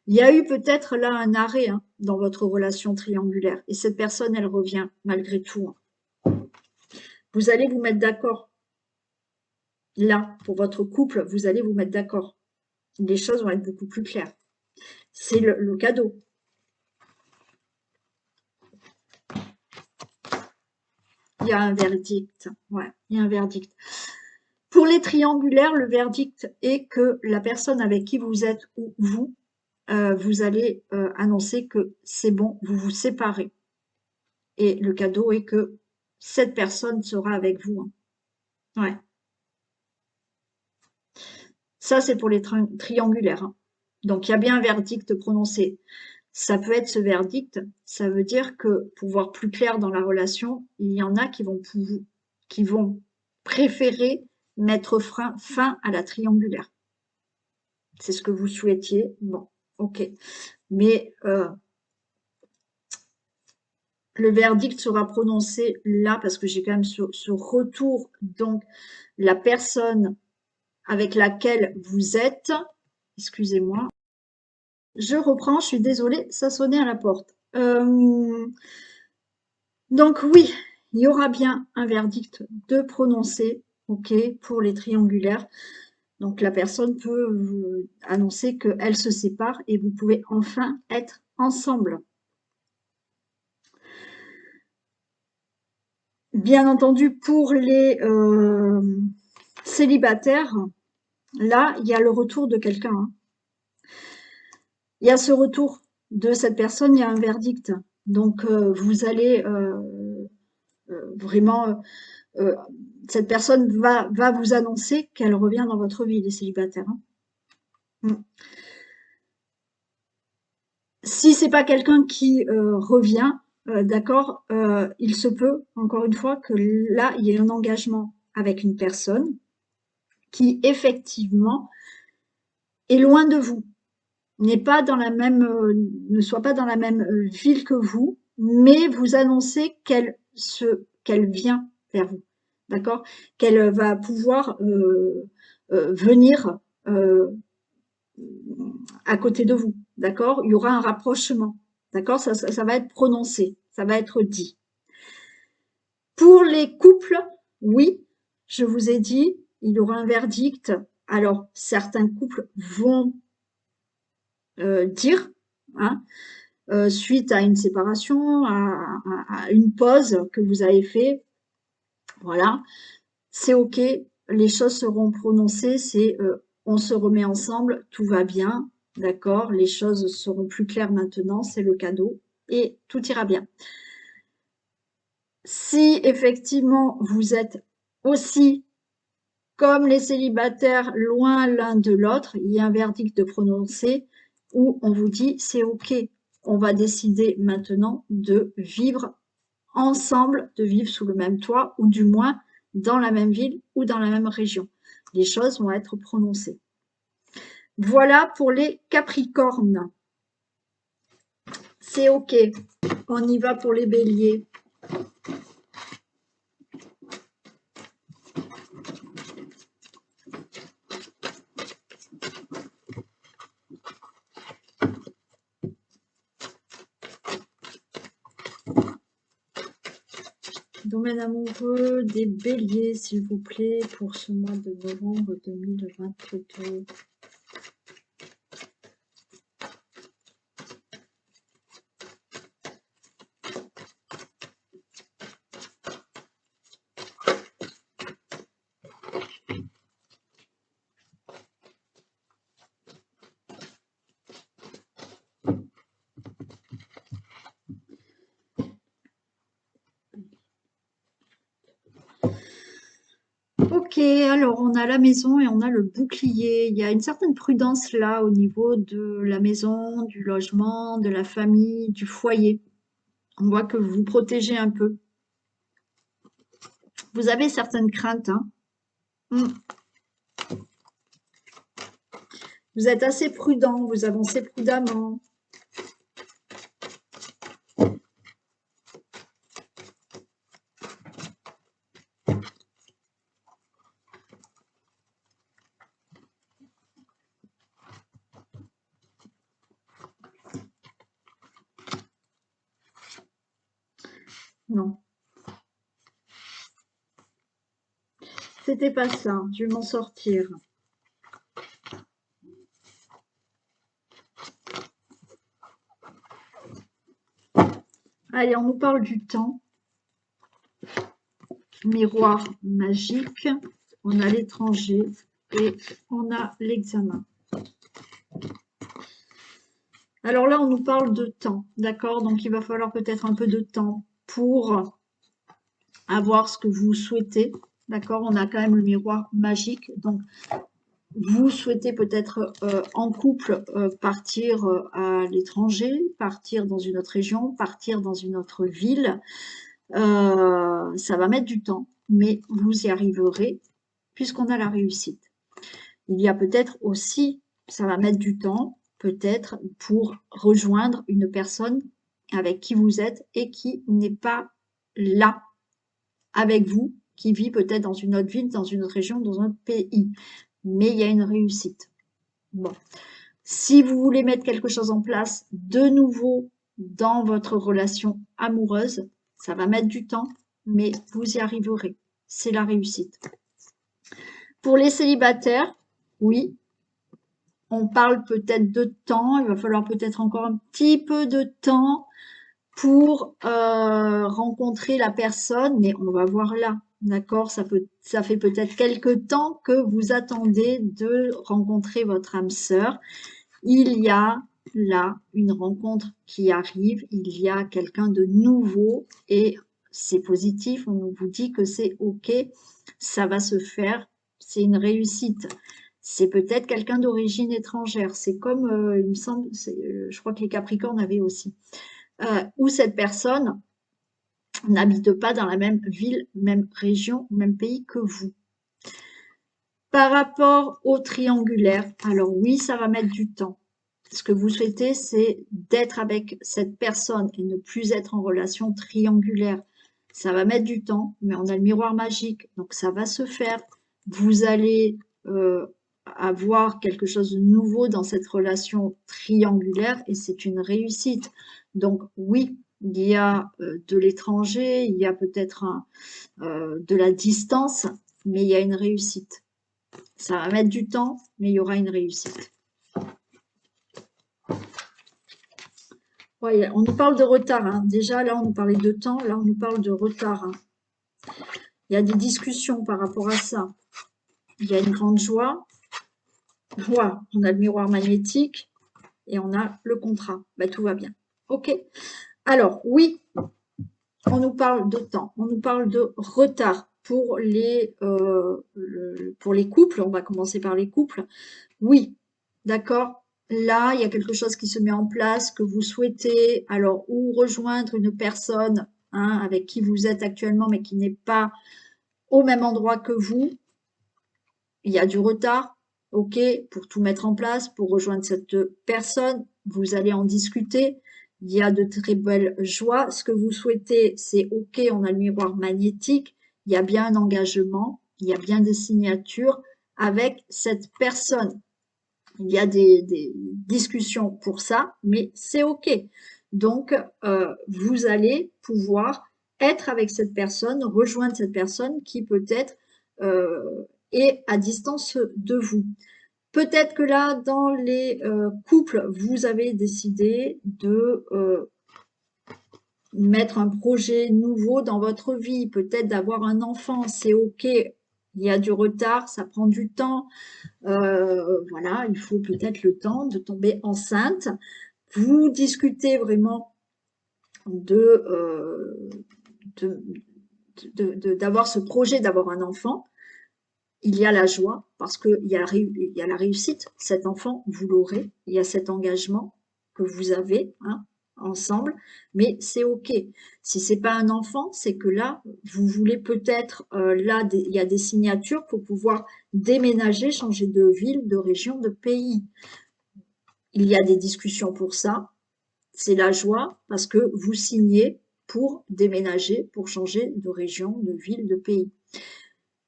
Il y a eu peut-être là un arrêt dans votre relation triangulaire et cette personne, elle revient malgré tout. Vous allez vous mettre d'accord. Là, pour votre couple, vous allez vous mettre d'accord. Les choses vont être beaucoup plus claires. C'est le cadeau. Il y a un verdict. Ouais, il y a un verdict. Pour les triangulaires, le verdict est que la personne avec qui vous êtes ou vous allez annoncer que c'est bon, vous vous séparez. Et le cadeau est que cette personne sera avec vous. Ouais. Ça, c'est pour les triangulaires, hein. Donc, il y a bien un verdict prononcé. Ça peut être ce verdict, ça veut dire que pour voir plus clair dans la relation, il y en a qui vont préférer mettre fin à la triangulaire. C'est ce que vous souhaitiez. Bon, ok. Mais le verdict sera prononcé là parce que j'ai quand même ce retour. Donc, la personne avec laquelle vous êtes, excusez-moi, je reprends, je suis désolée, ça sonnait à la porte. Donc oui, il y aura bien un verdict de prononcé, ok, pour les triangulaires. Donc la personne peut vous annoncer qu'elle se sépare et vous pouvez enfin être ensemble. Bien entendu, pour les célibataires, là, il y a le retour de quelqu'un, hein. Il y a ce retour de cette personne, il y a un verdict. Donc vous allez vraiment... cette personne va vous annoncer qu'elle revient dans votre vie, les célibataires, hein. Si c'est pas quelqu'un qui revient, d'accord, il se peut, encore une fois, que là, il y ait un engagement avec une personne qui, effectivement, est loin de vous, n'est pas dans la même, ne soit pas dans la même ville que vous, mais vous annoncez qu'elle vient vers vous, d'accord, qu'elle va pouvoir venir à côté de vous, d'accord? Il y aura un rapprochement, d'accord? Ça va être prononcé, ça va être dit. Pour les couples, oui, je vous ai dit, il y aura un verdict. Alors, certains couples vont dire, hein, suite à une séparation, à une pause que vous avez fait, voilà, c'est ok, les choses seront prononcées, c'est on se remet ensemble, tout va bien, d'accord, les choses seront plus claires maintenant, c'est le cadeau, et tout ira bien. Si effectivement vous êtes aussi, comme les célibataires, loin l'un de l'autre, il y a un verdict de prononcé où on vous dit c'est ok, on va décider maintenant de vivre ensemble, de vivre sous le même toit, ou du moins dans la même ville ou dans la même région. Les choses vont être prononcées. Voilà pour les Capricornes. C'est ok. On y va pour les Béliers. Domaine amoureux des Béliers, s'il vous plaît, pour ce mois de novembre 2022. Ok, alors on a la maison et on a le bouclier. Il y a une certaine prudence là au niveau de la maison, du logement, de la famille, du foyer. On voit que vous vous protégez un peu. Vous avez certaines craintes, hein. Vous êtes assez prudent, vous avancez prudemment. Non. C'était pas ça, je vais m'en sortir. Allez, on nous parle du temps. Miroir magique. On a l'étranger et on a l'examen. Alors là, on nous parle de temps, d'accord? Donc, il va falloir peut-être un peu de temps pour avoir ce que vous souhaitez, d'accord? On a quand même le miroir magique, donc Vous souhaitez peut-être en couple partir à l'étranger, partir dans une autre région, partir dans une autre ville. Ça va mettre du temps, mais vous y arriverez puisqu'on a la réussite. Il y a peut-être aussi, ça va mettre du temps, peut-être pour rejoindre une personne avec qui vous êtes et qui n'est pas là avec vous, qui vit peut-être dans une autre ville, dans une autre région, dans un autre pays. Mais il y a une réussite. Bon. Si vous voulez mettre quelque chose en place de nouveau dans votre relation amoureuse, ça va mettre du temps, mais vous y arriverez. C'est la réussite. Pour les célibataires, oui, on parle peut-être de temps. Il va falloir peut-être encore un petit peu de temps pour rencontrer la personne, mais on va voir là. D'accord, ça fait peut-être quelque temps que vous attendez de rencontrer votre âme sœur. Il y a là une rencontre qui arrive, il y a quelqu'un de nouveau et c'est positif, on vous dit que c'est OK, ça va se faire, c'est une réussite. C'est peut-être quelqu'un d'origine étrangère, c'est comme, il me semble, je crois que les Capricornes avaient aussi, où cette personne n'habite pas dans la même ville, même région, même pays que vous. Par rapport au triangulaire, alors oui, ça va mettre du temps. Ce que vous souhaitez, c'est d'être avec cette personne et ne plus être en relation triangulaire. Ça va mettre du temps, mais on a le miroir magique, donc ça va se faire. Vous allez avoir quelque chose de nouveau dans cette relation triangulaire et c'est une réussite. Donc oui, il y a de l'étranger, il y a peut-être de la distance, mais il y a une réussite. Ça va mettre du temps, mais il y aura une réussite. Ouais, on nous parle de retard. Hein. Déjà, là, on nous parlait de temps. Là, on nous parle de retard. Hein. Il y a des discussions par rapport à ça. Il y a une grande joie. Voilà, on a le miroir magnétique et on a le contrat. Ben, tout va bien. OK. Alors, oui, on nous parle de temps. On nous parle de retard pour les couples. On va commencer par les couples. Oui, d'accord. Là, il y a quelque chose qui se met en place, que vous souhaitez, alors, ou rejoindre une personne hein, avec qui vous êtes actuellement, mais qui n'est pas au même endroit que vous. Il y a du retard, ok, pour tout mettre en place, pour rejoindre cette personne, vous allez en discuter. Il y a de très belles joies. Ce que vous souhaitez, c'est ok, on a le miroir magnétique, il y a bien un engagement, il y a bien des signatures avec cette personne. Il y a des discussions pour ça, mais c'est OK. Donc, vous allez pouvoir être avec cette personne, rejoindre cette personne qui peut-être est à distance de vous. Peut-être que là, dans les couples, vous avez décidé de mettre un projet nouveau dans votre vie, peut-être d'avoir un enfant, c'est OK. Il y a du retard, ça prend du temps. Voilà, il faut peut-être le temps de tomber enceinte. Vous discutez vraiment d'avoir ce projet d'avoir un enfant. Il y a la joie parce qu'il y a la réussite. Cet enfant, vous l'aurez. Il y a cet engagement que vous avez hein, ensemble, mais c'est OK. Si c'est pas un enfant, c'est que là, vous voulez peut-être, là, il y a des signatures pour pouvoir déménager, changer de ville, de région, de pays. Il y a des discussions pour ça. C'est la joie parce que vous signez pour déménager, pour changer de région, de ville, de pays.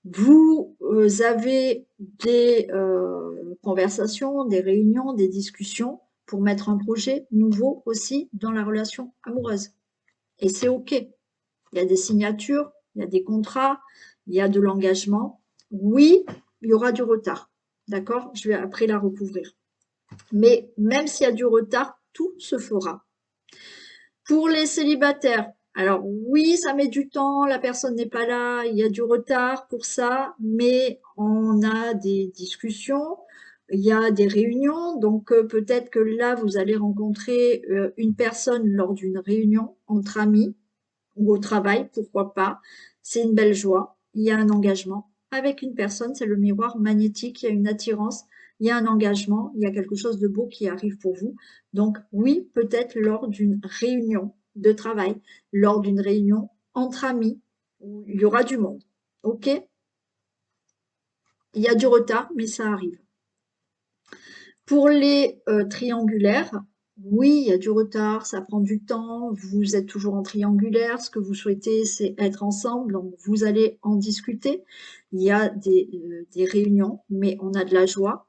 Vous avez des conversations, des réunions, des discussions pour mettre un projet nouveau aussi dans la relation amoureuse. Et c'est OK. Il y a des signatures, il y a des contrats, il y a de l'engagement. Oui, il y aura du retard. D'accord? Je vais après la recouvrir. Mais même s'il y a du retard, tout se fera. Pour les célibataires, alors oui, ça met du temps, la personne n'est pas là, il y a du retard pour ça, mais on a des discussions, il y a des réunions, donc peut-être que là, vous allez rencontrer une personne lors d'une réunion entre amis ou au travail, pourquoi pas. C'est une belle joie, il y a un engagement, avec une personne, c'est le miroir magnétique, il y a une attirance, il y a un engagement, il y a quelque chose de beau qui arrive pour vous. Donc oui, peut-être lors d'une réunion de travail, lors d'une réunion entre amis, où il y aura du monde. Ok? Il y a du retard, mais ça arrive. Pour les triangulaires, oui, il y a du retard, ça prend du temps, vous êtes toujours en triangulaire, ce que vous souhaitez, c'est être ensemble, donc vous allez en discuter. Il y a des réunions, mais on a de la joie,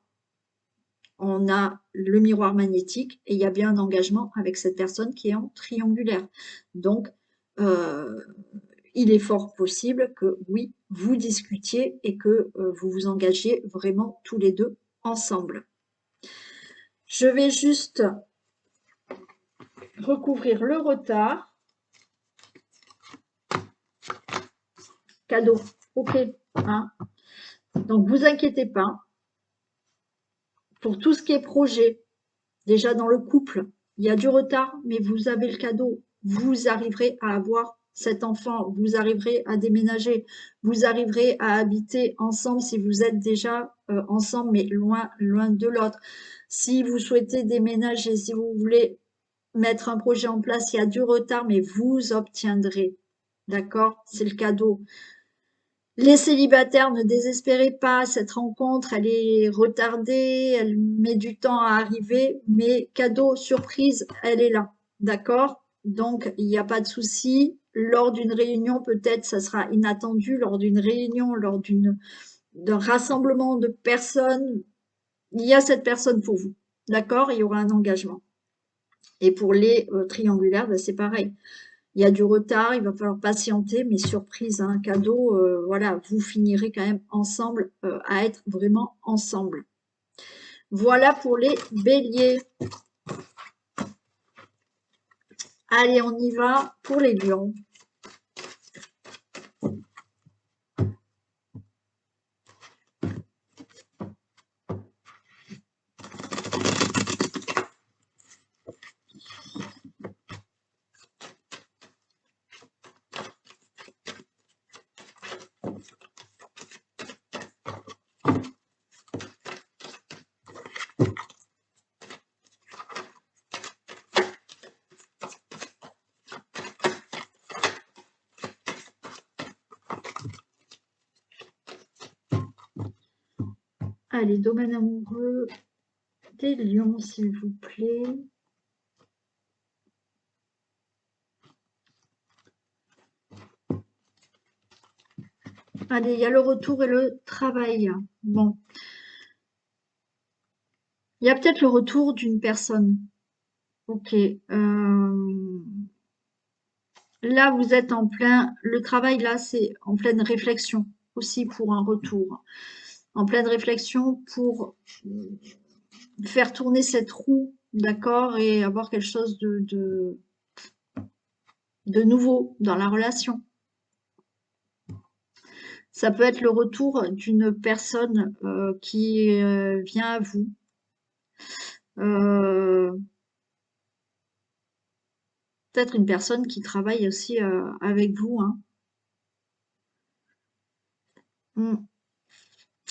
on a le miroir magnétique et il y a bien un engagement avec cette personne qui est en triangulaire. Donc, euh, il est fort possible que oui, vous discutiez et que vous vous engagiez vraiment tous les deux ensemble. Je vais juste recouvrir le retard. Cadeau, ok. Hein. Donc, vous inquiétez pas. Pour tout ce qui est projet, déjà dans le couple, il y a du retard, mais vous avez le cadeau. Vous arriverez à avoir cet enfant, vous arriverez à déménager, vous arriverez à habiter ensemble si vous êtes déjà ensemble, mais loin, loin de l'autre. Si vous souhaitez déménager, si vous voulez mettre un projet en place, il y a du retard, mais vous obtiendrez. D'accord? C'est le cadeau. Les célibataires, ne désespérez pas, cette rencontre, elle est retardée, elle met du temps à arriver, mais cadeau, surprise, elle est là. D'accord? Donc, il n'y a pas de souci. Lors d'une réunion, peut-être, ça sera inattendu. Lors d'une réunion, d'un rassemblement de personnes, il y a cette personne pour vous. D'accord? Il y aura un engagement. Et pour les triangulaires, ben, c'est pareil. Il y a du retard, il va falloir patienter, mais surprise, un cadeau, voilà, vous finirez quand même ensemble, à être vraiment ensemble. Voilà pour les béliers. Allez, on y va pour les lions. Allez, domaine amoureux des lions, s'il vous plaît. Allez, il y a le retour et le travail. Bon. Il y a peut-être le retour d'une personne. Ok. Là, vous êtes en plein. Le travail, là, c'est en pleine réflexion aussi pour un retour. En pleine réflexion pour faire tourner cette roue, d'accord, et avoir quelque chose de nouveau dans la relation. Ça peut être le retour d'une personne qui vient à vous. Peut-être une personne qui travaille aussi avec vous. Hein.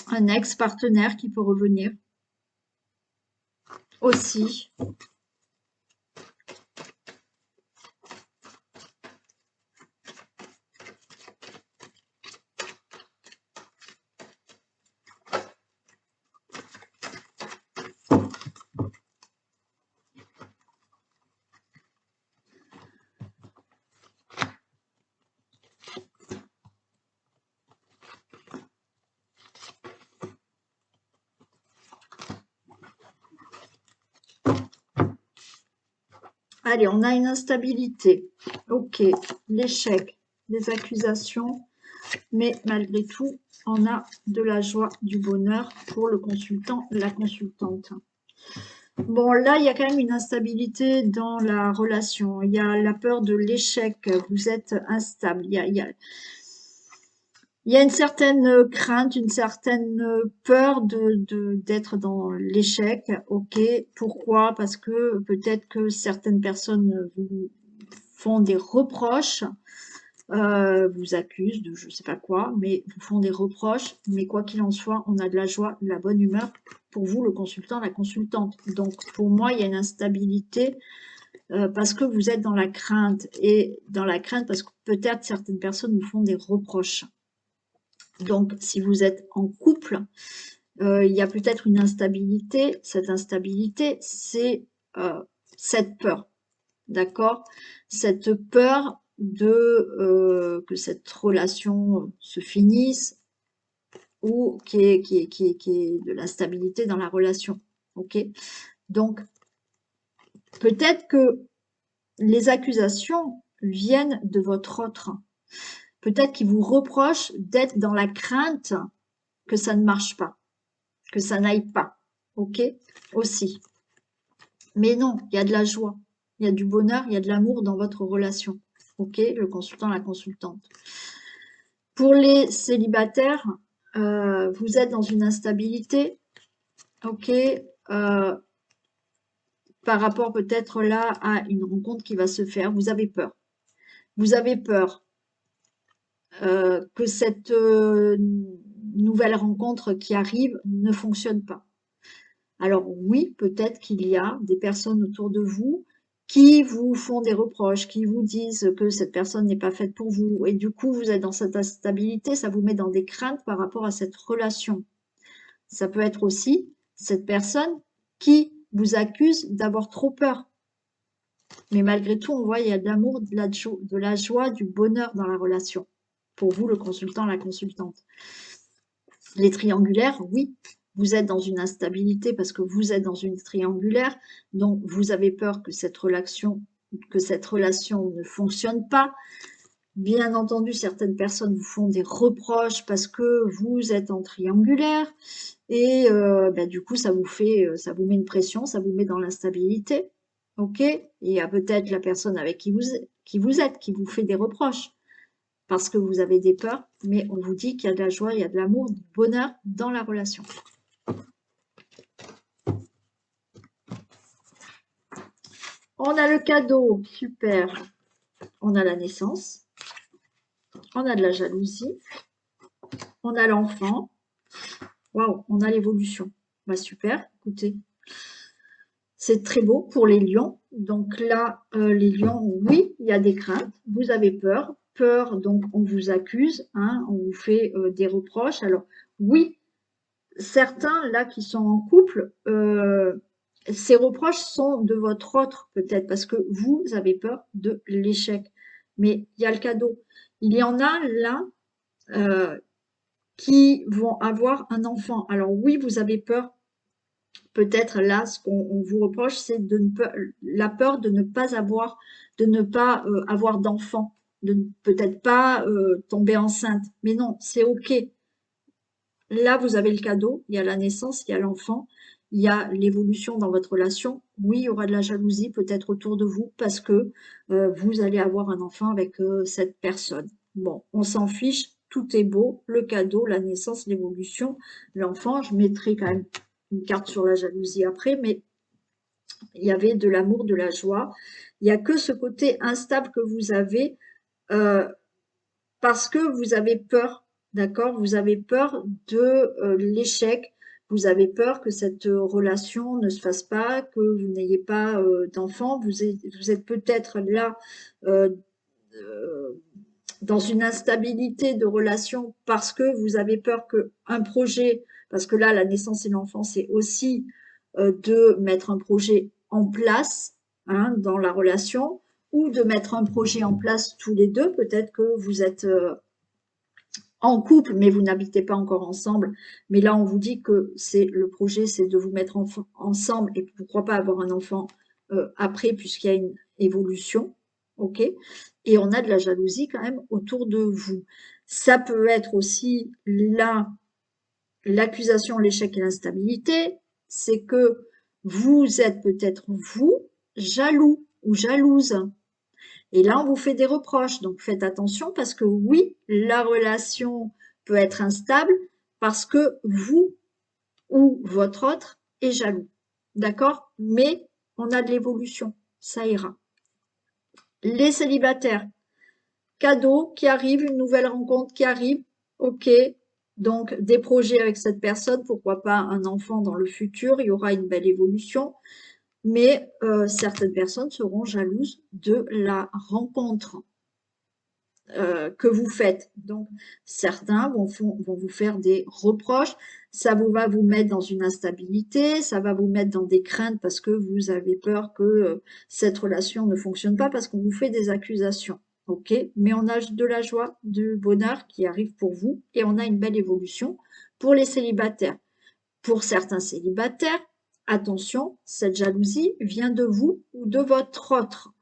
Un ex-partenaire qui peut revenir aussi. Allez, on a une instabilité. Ok, l'échec, les accusations, mais malgré tout, on a de la joie, du bonheur pour le consultant, la consultante. Bon, là, il y a quand même une instabilité dans la relation. Il y a la peur de l'échec. Vous êtes instable. Il y a une certaine crainte, une certaine peur d'être dans l'échec. Ok, pourquoi? Parce que peut-être que certaines personnes vous font des reproches. vous accusent de je ne sais pas quoi, mais vous font des reproches. Mais quoi qu'il en soit, on a de la joie, de la bonne humeur pour vous, le consultant, la consultante. Donc, pour moi, il y a une instabilité parce que vous êtes dans la crainte. Et dans la crainte parce que peut-être certaines personnes vous font des reproches. Donc, si vous êtes en couple, il y a peut-être une instabilité. Cette instabilité, c'est cette peur. D'accord? Cette peur de que cette relation se finisse ou qui est de l'instabilité dans la relation. Ok? Donc, peut-être que les accusations viennent de votre autre. Peut-être qu'il vous reproche d'être dans la crainte que ça ne marche pas, que ça n'aille pas. Ok? Aussi. Mais non, il y a de la joie, il y a du bonheur, il y a de l'amour dans votre relation. Ok, le consultant, la consultante. Pour les célibataires, vous êtes dans une instabilité, ok, par rapport peut-être là à une rencontre qui va se faire. Vous avez peur. Vous avez peur que cette nouvelle rencontre qui arrive ne fonctionne pas. Alors oui, peut-être qu'il y a des personnes autour de vous qui vous font des reproches, qui vous disent que cette personne n'est pas faite pour vous. Et du coup, vous êtes dans cette instabilité, ça vous met dans des craintes par rapport à cette relation. Ça peut être aussi cette personne qui vous accuse d'avoir trop peur. Mais malgré tout, on voit il y a de l'amour, de la joie, du bonheur dans la relation. Pour vous, le consultant, la consultante. Les triangulaires, oui, vous êtes dans une instabilité parce que vous êtes dans une triangulaire, donc vous avez peur que cette relation ne fonctionne pas. Bien entendu, certaines personnes vous font des reproches parce que vous êtes en triangulaire et du coup, ça vous met une pression, ça vous met dans l'instabilité. Ok? Et il y a peut-être la personne avec qui vous êtes qui vous fait des reproches parce que vous avez des peurs, mais on vous dit qu'il y a de la joie, il y a de l'amour, du bonheur dans la relation. On a le cadeau, super. On a la naissance, on a de la jalousie, on a l'enfant. Waouh, on a l'évolution. Bah super, écoutez. C'est très beau pour les lions. Donc là, les lions, oui, il y a des craintes. Vous avez peur. Peur, donc on vous accuse, hein, on vous fait des reproches. Alors oui, certains là qui sont en couple, ces reproches sont de votre autre peut-être parce que vous avez peur de l'échec. Mais il y a le cadeau. Il y en a là qui vont avoir un enfant. Alors oui, vous avez peur. Peut-être là, ce qu'on vous reproche, c'est la peur de ne pas avoir, d'enfant, de peut-être pas tomber enceinte. Mais non, c'est OK. Là, vous avez le cadeau, il y a la naissance, il y a l'enfant, il y a l'évolution dans votre relation. Oui, il y aura de la jalousie peut-être autour de vous parce que vous allez avoir un enfant avec cette personne. Bon, on s'en fiche, tout est beau, le cadeau, la naissance, l'évolution, l'enfant. Je mettrai quand même une carte sur la jalousie après, mais il y avait de l'amour, de la joie. Il n'y a que ce côté instable que vous avez euh, parce que vous avez peur, d'accord? Vous avez peur de l'échec, vous avez peur que cette relation ne se fasse pas, que vous n'ayez pas d'enfant. Vous êtes peut-être là euh, euh, dans une instabilité de relation parce que vous avez peur qu'un projet, parce que là, la naissance et l'enfant, c'est aussi de mettre un projet en place hein, dans la relation ou de mettre un projet en place tous les deux. Peut-être que vous êtes en couple, mais vous n'habitez pas encore ensemble. Mais là, on vous dit que le projet, c'est de vous mettre ensemble et pourquoi pas avoir un enfant après, puisqu'il y a une évolution. OK? Et on a de la jalousie quand même autour de vous. Ça peut être aussi l'accusation, l'échec et l'instabilité. C'est que vous êtes peut-être, vous, jaloux ou jalouse. Et là, on vous fait des reproches. Donc, faites attention parce que oui, la relation peut être instable parce que vous ou votre autre est jaloux. D'accord? Mais on a de l'évolution. Ça ira. Les célibataires, cadeau qui arrive, une nouvelle rencontre qui arrive, ok. Donc, des projets avec cette personne, pourquoi pas un enfant dans le futur, il y aura une belle évolution. Mais certaines personnes seront jalouses de la rencontre que vous faites. Donc, certains vont vous faire des reproches, ça va vous mettre dans une instabilité, ça va vous mettre dans des craintes parce que vous avez peur que cette relation ne fonctionne pas, parce qu'on vous fait des accusations. Ok, mais on a de la joie, du bonheur qui arrive pour vous et on a une belle évolution pour les célibataires. Pour certains célibataires, attention, cette jalousie vient de vous ou de votre autre.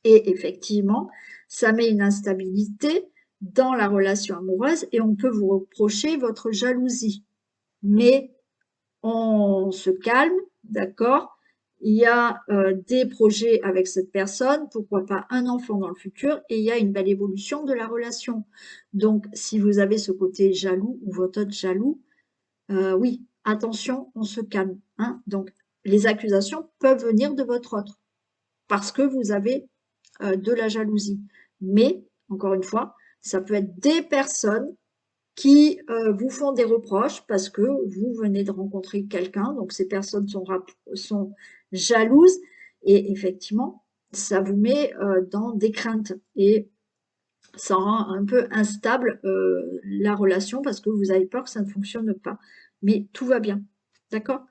Et effectivement, ça met une instabilité dans la relation amoureuse et on peut vous reprocher votre jalousie. Mais on se calme, d'accord? Il y a des projets avec cette personne, pourquoi pas un enfant dans le futur, et il y a une belle évolution de la relation. Donc, si vous avez ce côté jaloux ou votre autre jaloux, oui, attention, on se calme, hein. Donc, les accusations peuvent venir de votre autre parce que vous avez de la jalousie. Mais, encore une fois, ça peut être des personnes qui vous font des reproches parce que vous venez de rencontrer quelqu'un, donc ces personnes sont jalouses et effectivement, ça vous met dans des craintes et ça rend un peu instable la relation parce que vous avez peur que ça ne fonctionne pas. Mais tout va bien, d'accord?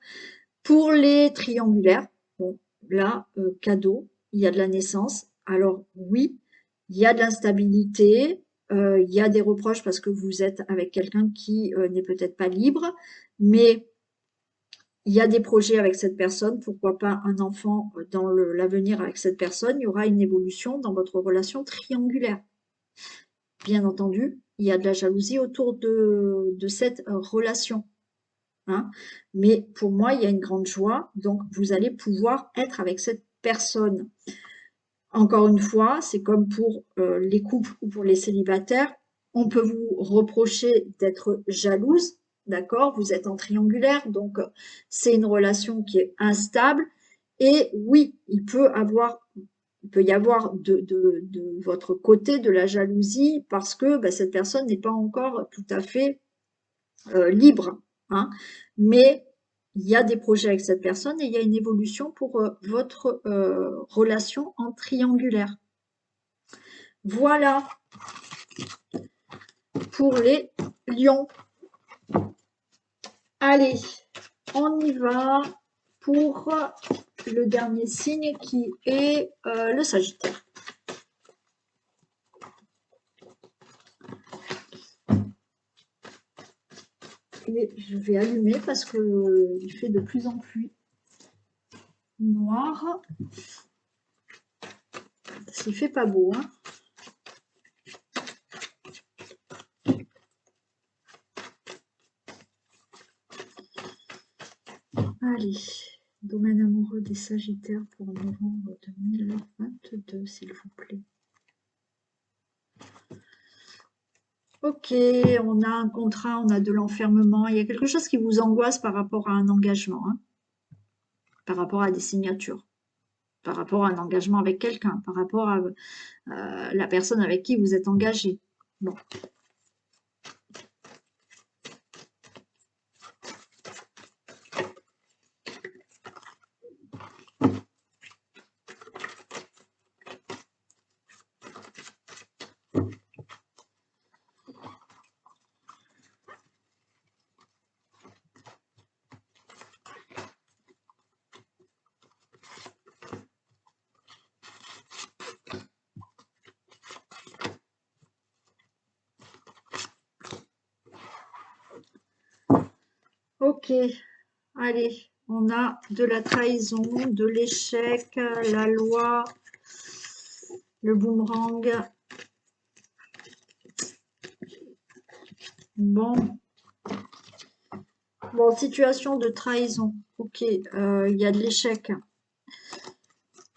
Pour les triangulaires, bon, là, cadeau, il y a de la naissance. Alors oui, il y a de l'instabilité, il y a des reproches parce que vous êtes avec quelqu'un qui n'est peut-être pas libre, mais il y a des projets avec cette personne, pourquoi pas un enfant dans l'avenir avec cette personne, il y aura une évolution dans votre relation triangulaire. Bien entendu, il y a de la jalousie autour de cette relation. Hein. Mais pour moi, il y a une grande joie, donc vous allez pouvoir être avec cette personne. Encore une fois, c'est comme pour les couples ou pour les célibataires, on peut vous reprocher d'être jalouse, d'accord? Vous êtes en triangulaire, donc c'est une relation qui est instable. Et oui, il peut y avoir de votre côté de la jalousie parce que bah, cette personne n'est pas encore tout à fait libre, hein. Mais il y a des projets avec cette personne et il y a une évolution pour votre relation en triangulaire. Voilà pour les lions. Allez, on y va pour le dernier signe qui est le Sagittaire. Et je vais allumer parce que il fait de plus en plus noir. Il fait pas beau, hein. Allez, domaine amoureux des Sagittaires pour novembre 2022, s'il vous plaît. Ok, on a un contrat, on a de l'enfermement. Il y a quelque chose qui vous angoisse par rapport à un engagement, hein, par rapport à des signatures, par rapport à un engagement avec quelqu'un, par rapport à la personne avec qui vous êtes engagé. Bon. Ok, allez, on a de la trahison, de l'échec, la loi, le boomerang. Bon. Bon, situation de trahison. Ok, il y a de l'échec.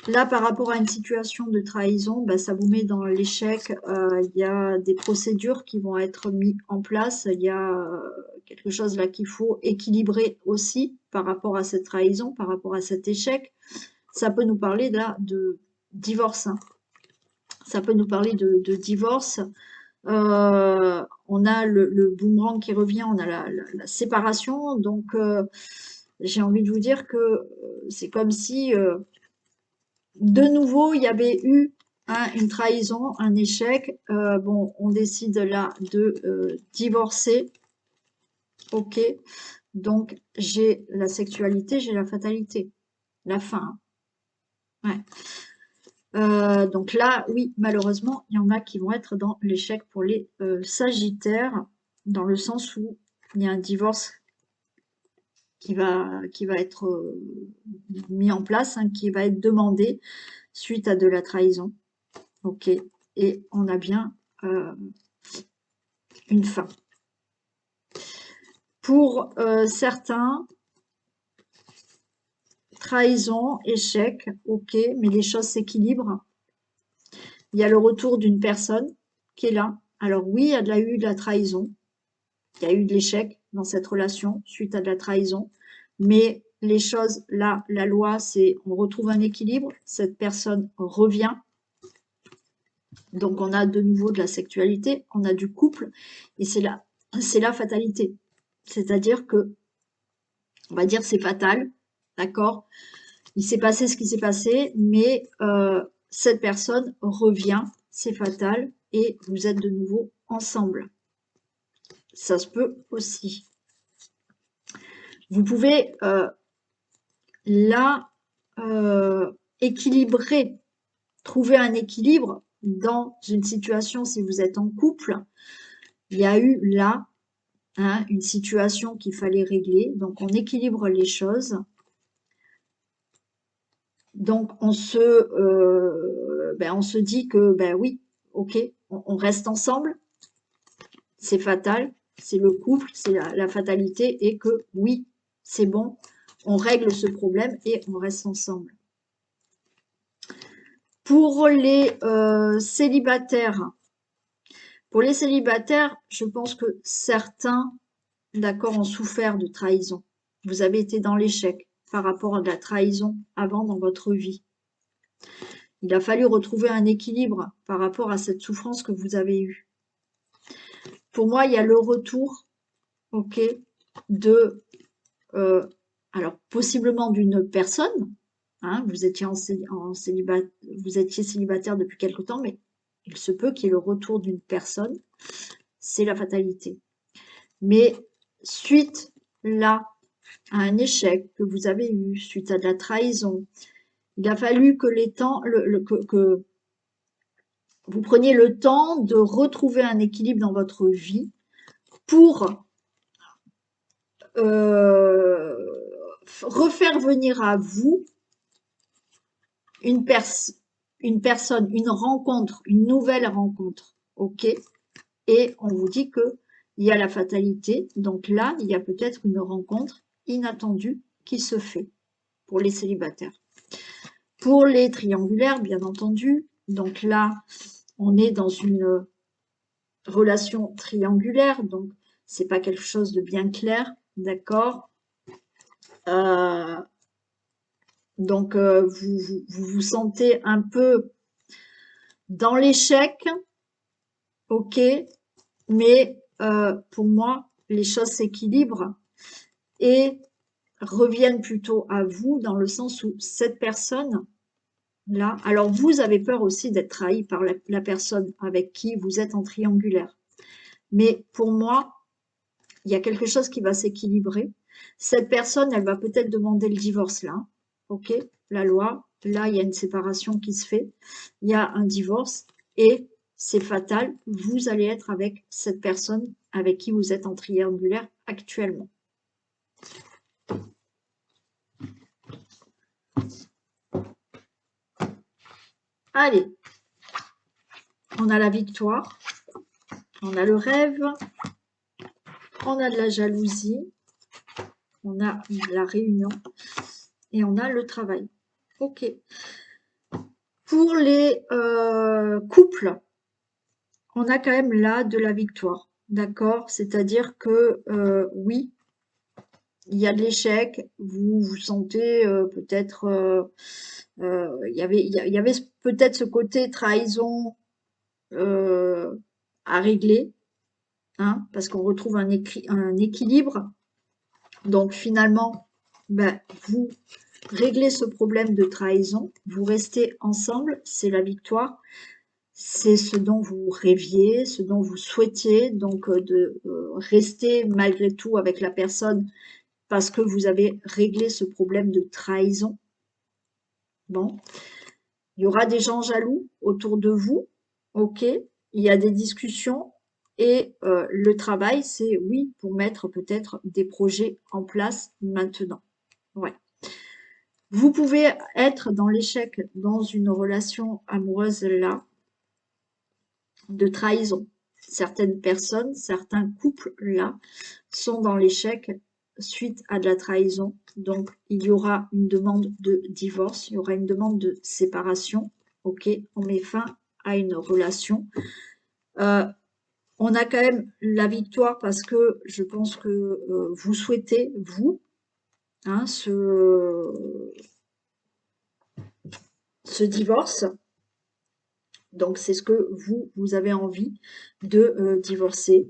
Là, par rapport à une situation de trahison, bah, ça vous met dans l'échec. Il y a des procédures qui vont être mises en place. Il y a quelque chose là qu'il faut équilibrer aussi par rapport à cette trahison, par rapport à cet échec. Ça peut nous parler là de divorce, hein. Ça peut nous parler de divorce. On a le boomerang qui revient, on a la séparation. Donc, j'ai envie de vous dire que c'est comme si, de nouveau, il y avait eu une trahison, un échec. Bon, on décide là de divorcer. Ok. Donc, j'ai la sexualité, j'ai la fatalité. La fin. Ouais. Donc là, oui, malheureusement, il y en a qui vont être dans l'échec pour les Sagittaires, dans le sens où il y a un divorce qui va être mis en place, hein, qui va être demandé suite à de la trahison. Ok, et on a bien une fin. Pour certains, trahison, échec, ok, mais les choses s'équilibrent. Il y a le retour d'une personne qui est là. Alors oui, il y a eu de la trahison, il y a eu de l'échec dans cette relation suite à de la trahison, mais les choses, là, la loi, c'est on retrouve un équilibre, cette personne revient, donc on a de nouveau de la sexualité, on a du couple, et c'est la fatalité. C'est-à-dire que, on va dire c'est fatal, d'accord? Il s'est passé ce qui s'est passé, mais cette personne revient, c'est fatal, et vous êtes de nouveau ensemble. Ça se peut aussi. Vous pouvez là équilibrer, trouver un équilibre dans une situation si vous êtes en couple. Il y a eu là une situation qu'il fallait régler, donc on équilibre les choses. Donc on se dit que ben oui, ok, on reste ensemble, c'est fatal, c'est le couple, c'est la fatalité, et que oui, c'est bon, on règle ce problème et on reste ensemble. Pour les célibataires, je pense que certains, d'accord, ont souffert de trahison. Vous avez été dans l'échec par rapport à de la trahison avant dans votre vie. Il a fallu retrouver un équilibre par rapport à cette souffrance que vous avez eue. Pour moi, il y a le retour, ok, de, alors possiblement d'une personne, hein, vous étiez vous étiez célibataire depuis quelque temps, mais il se peut qu'il y ait le retour d'une personne, c'est la fatalité. Mais suite là à un échec que vous avez eu, suite à de la trahison, il a fallu que que vous preniez le temps de retrouver un équilibre dans votre vie pour refaire venir à vous une personne, une rencontre, une nouvelle rencontre, ok? Et on vous dit que il y a la fatalité, donc là, il y a peut-être une rencontre inattendue qui se fait pour les célibataires. Pour les triangulaires, bien entendu, donc là, on est dans une relation triangulaire, donc c'est pas quelque chose de bien clair, d'accord? Donc vous vous sentez un peu dans l'échec, ok, mais pour moi, les choses s'équilibrent et reviennent plutôt à vous dans le sens où cette personne là, alors vous avez peur aussi d'être trahi par la personne avec qui vous êtes en triangulaire. Mais pour moi, il y a quelque chose qui va s'équilibrer. Cette personne, elle va peut-être demander le divorce là, ok, la loi, là il y a une séparation qui se fait, il y a un divorce et c'est fatal, vous allez être avec cette personne avec qui vous êtes en triangulaire actuellement. Allez, on a la victoire, on a le rêve, on a de la jalousie, on a la réunion et on a le travail. Ok. Pour les couples, on a quand même là de la victoire, d'accord? C'est-à-dire que oui, il y a de l'échec, vous vous sentez peut-être, il y avait peut-être ce côté trahison à régler, hein, parce qu'on retrouve un équilibre. Donc finalement, ben, vous réglez ce problème de trahison, vous restez ensemble, c'est la victoire, c'est ce dont vous rêviez, ce dont vous souhaitiez, donc de rester malgré tout avec la personne parce que vous avez réglé ce problème de trahison. Bon, il y aura des gens jaloux autour de vous, ok, il y a des discussions et le travail, c'est oui, pour mettre peut-être des projets en place maintenant. Ouais. Vous pouvez être dans l'échec dans une relation amoureuse là, de trahison. Certaines personnes, certains couples là, sont dans l'échec suite à de la trahison. Donc, il y aura une demande de divorce, il y aura une demande de séparation. Ok, on met fin à une relation. On a quand même la victoire parce que je pense que vous souhaitez, vous, hein, ce divorce. Donc, c'est ce que vous avez envie de divorcer.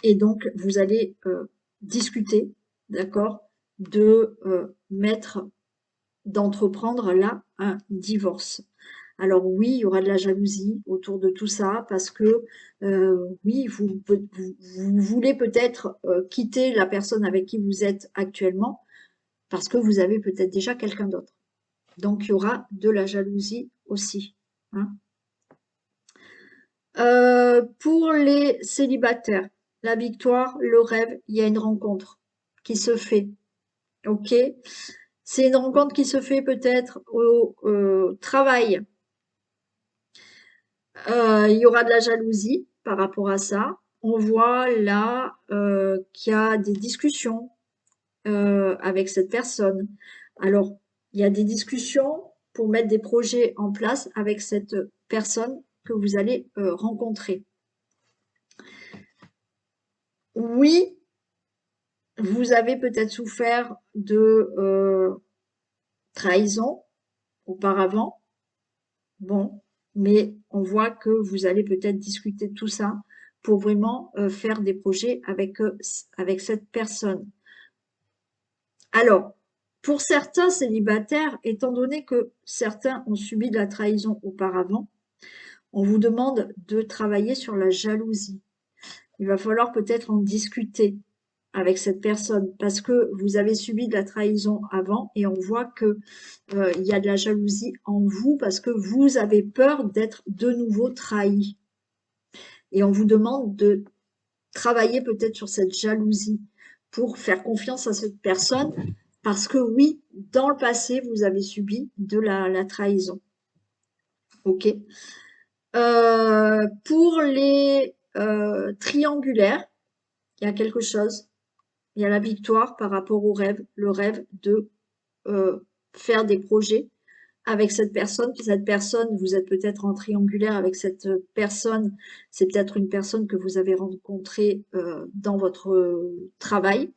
Et donc, vous allez discuter, d'accord, d'entreprendre là un divorce. Alors oui, il y aura de la jalousie autour de tout ça parce que oui, vous voulez peut-être quitter la personne avec qui vous êtes actuellement parce que vous avez peut-être déjà quelqu'un d'autre. Donc, il y aura de la jalousie aussi, hein. Pour les célibataires, la victoire, le rêve, il y a une rencontre qui se fait, ok? C'est une rencontre qui se fait peut-être au travail. Il y aura de la jalousie par rapport à ça. On voit là qu'il y a des discussions avec cette personne. Alors, il y a des discussions pour mettre des projets en place avec cette personne que vous allez rencontrer. Oui, vous avez peut-être souffert de trahison auparavant, bon, mais on voit que vous allez peut-être discuter de tout ça pour vraiment faire des projets avec cette personne. Alors, pour certains célibataires, étant donné que certains ont subi de la trahison auparavant, on vous demande de travailler sur la jalousie. Il va falloir peut-être en discuter avec cette personne parce que vous avez subi de la trahison avant et on voit que il y a de la jalousie en vous parce que vous avez peur d'être de nouveau trahi. Et on vous demande de travailler peut-être sur cette jalousie pour faire confiance à cette personne parce que oui, dans le passé, vous avez subi de la trahison. Ok. Pour les triangulaires, il y a quelque chose. Il y a la victoire par rapport au rêve, le rêve de faire des projets avec cette personne. Puis cette personne, vous êtes peut-être en triangulaire avec cette personne. C'est peut-être une personne que vous avez rencontrée dans votre travail.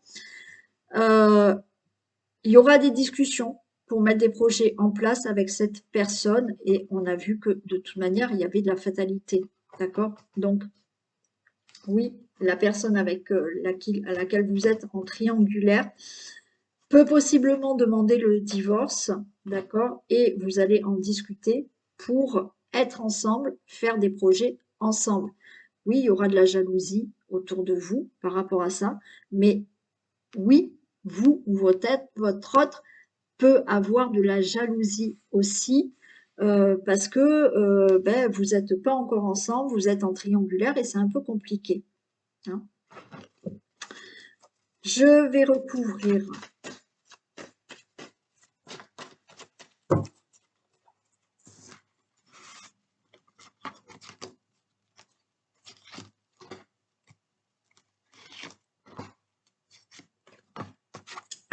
Il y aura des discussions pour mettre des projets en place avec cette personne et on a vu que de toute manière, il y avait de la fatalité. D'accord? Donc, oui, la personne avec à laquelle vous êtes en triangulaire peut possiblement demander le divorce, d'accord? Et vous allez en discuter pour être ensemble, faire des projets ensemble. Oui, il y aura de la jalousie autour de vous par rapport à ça, mais oui, vous ou votre autre peut avoir de la jalousie aussi parce que ben, vous n'êtes pas encore ensemble, vous êtes en triangulaire et c'est un peu compliqué, hein. Je vais recouvrir.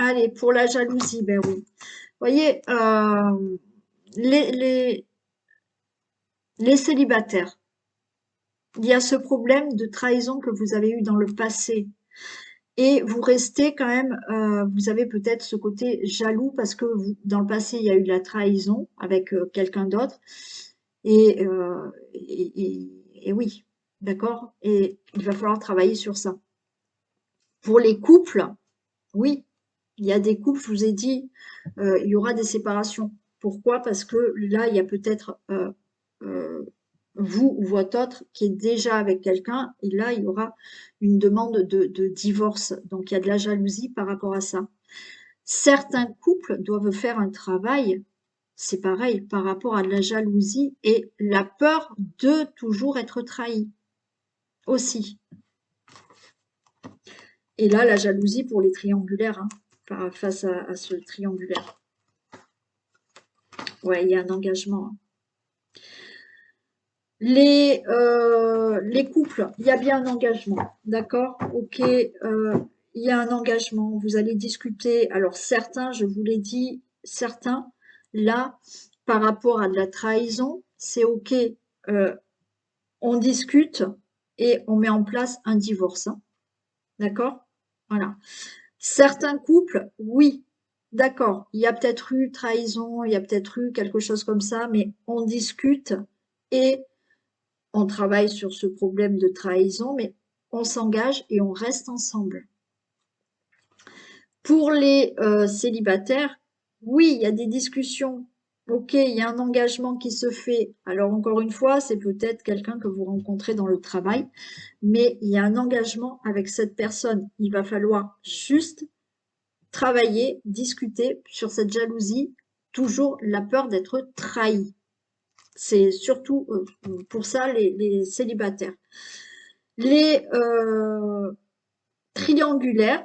Allez, pour la jalousie, ben oui. Vous voyez, les, les, les célibataires, il y a ce problème de trahison que vous avez eu dans le passé. Et vous restez quand même, vous avez peut-être ce côté jaloux parce que dans le passé, il y a eu de la trahison avec quelqu'un d'autre. Et, et oui, d'accord? Et il va falloir travailler sur ça. Pour les couples, oui, il y a des couples, je vous ai dit, il y aura des séparations. Pourquoi? Parce que là, il y a peut-être euh, vous ou votre autre qui est déjà avec quelqu'un, et là, il y aura une demande de divorce. Donc, il y a de la jalousie par rapport à ça. Certains couples doivent faire un travail, c'est pareil, par rapport à de la jalousie et la peur de toujours être trahi aussi. Et là, la jalousie pour les triangulaires, hein, face à ce triangulaire. Ouais, il y a un engagement. Hein. Les couples, il y a bien un engagement, d'accord? Ok, il y a un engagement, vous allez discuter. Alors certains, je vous l'ai dit, certains, là, par rapport à de la trahison, c'est ok, on discute et on met en place un divorce, hein, d'accord? Voilà. Certains couples, oui, d'accord, il y a peut-être eu trahison, il y a peut-être eu quelque chose comme ça, mais on discute et on travaille sur ce problème de trahison, mais on s'engage et on reste ensemble. Pour les célibataires, oui, il y a des discussions. Ok, il y a un engagement qui se fait. Alors encore une fois, c'est peut-être quelqu'un que vous rencontrez dans le travail, mais il y a un engagement avec cette personne. Il va falloir juste travailler, discuter sur cette jalousie, toujours la peur d'être trahi. C'est surtout pour ça les célibataires. Les triangulaires,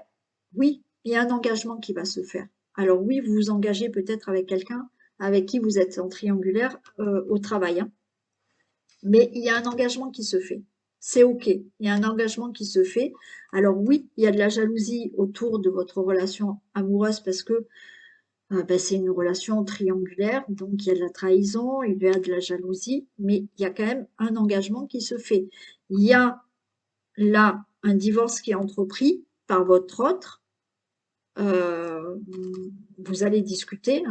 oui, il y a un engagement qui va se faire. Alors oui, vous vous engagez peut-être avec quelqu'un avec qui vous êtes en triangulaire au travail, hein, mais il y a un engagement qui se fait. C'est ok, il y a un engagement qui se fait. Alors oui, il y a de la jalousie autour de votre relation amoureuse parce que ben, c'est une relation triangulaire, donc il y a de la trahison, il y a de la jalousie, mais il y a quand même un engagement qui se fait. Il y a là un divorce qui est entrepris par votre autre, euh, vous allez discuter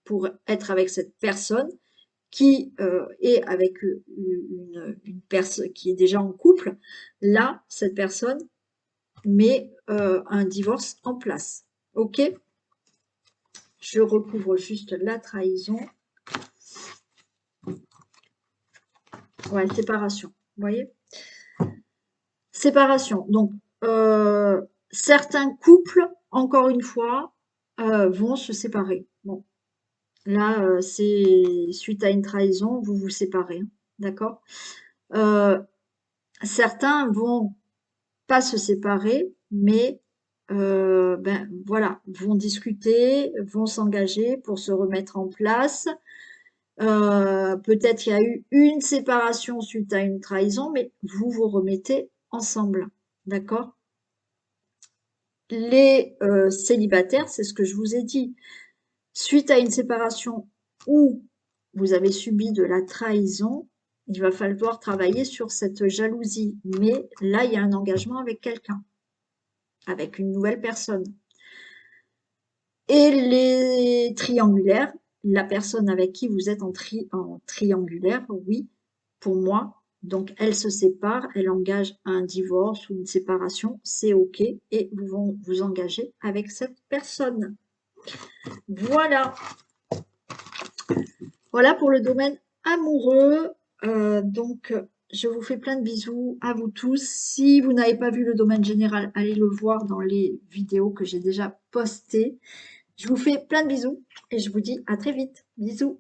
pour être avec cette personne qui est avec une personne qui est déjà en couple. Là, cette personne met un divorce en place. Ok? Je recouvre juste la trahison. Ouais, séparation. Vous voyez? Séparation. Donc, certains couples, encore une fois, vont se séparer. Bon, là, c'est suite à une trahison, vous vous séparez. Hein, d'accord? Certains vont pas se séparer, mais ben voilà, vont discuter, vont s'engager pour se remettre en place. Peut-être il y a eu une séparation suite à une trahison, mais vous vous remettez ensemble. D'accord? Les célibataires, c'est ce que je vous ai dit. Suite à une séparation où vous avez subi de la trahison, il va falloir travailler sur cette jalousie. Mais là, il y a un engagement avec quelqu'un, avec une nouvelle personne. Et les triangulaires, la personne avec qui vous êtes en triangulaire, oui, pour moi, donc elle se sépare, elle engage un divorce ou une séparation, c'est ok, et vous vont vous engager avec cette personne. Voilà, voilà pour le domaine amoureux. Donc, je vous fais plein de bisous à vous tous. Si vous n'avez pas vu le domaine général, allez le voir dans les vidéos que j'ai déjà postées. Je vous fais plein de bisous et je vous dis à très vite. Bisous.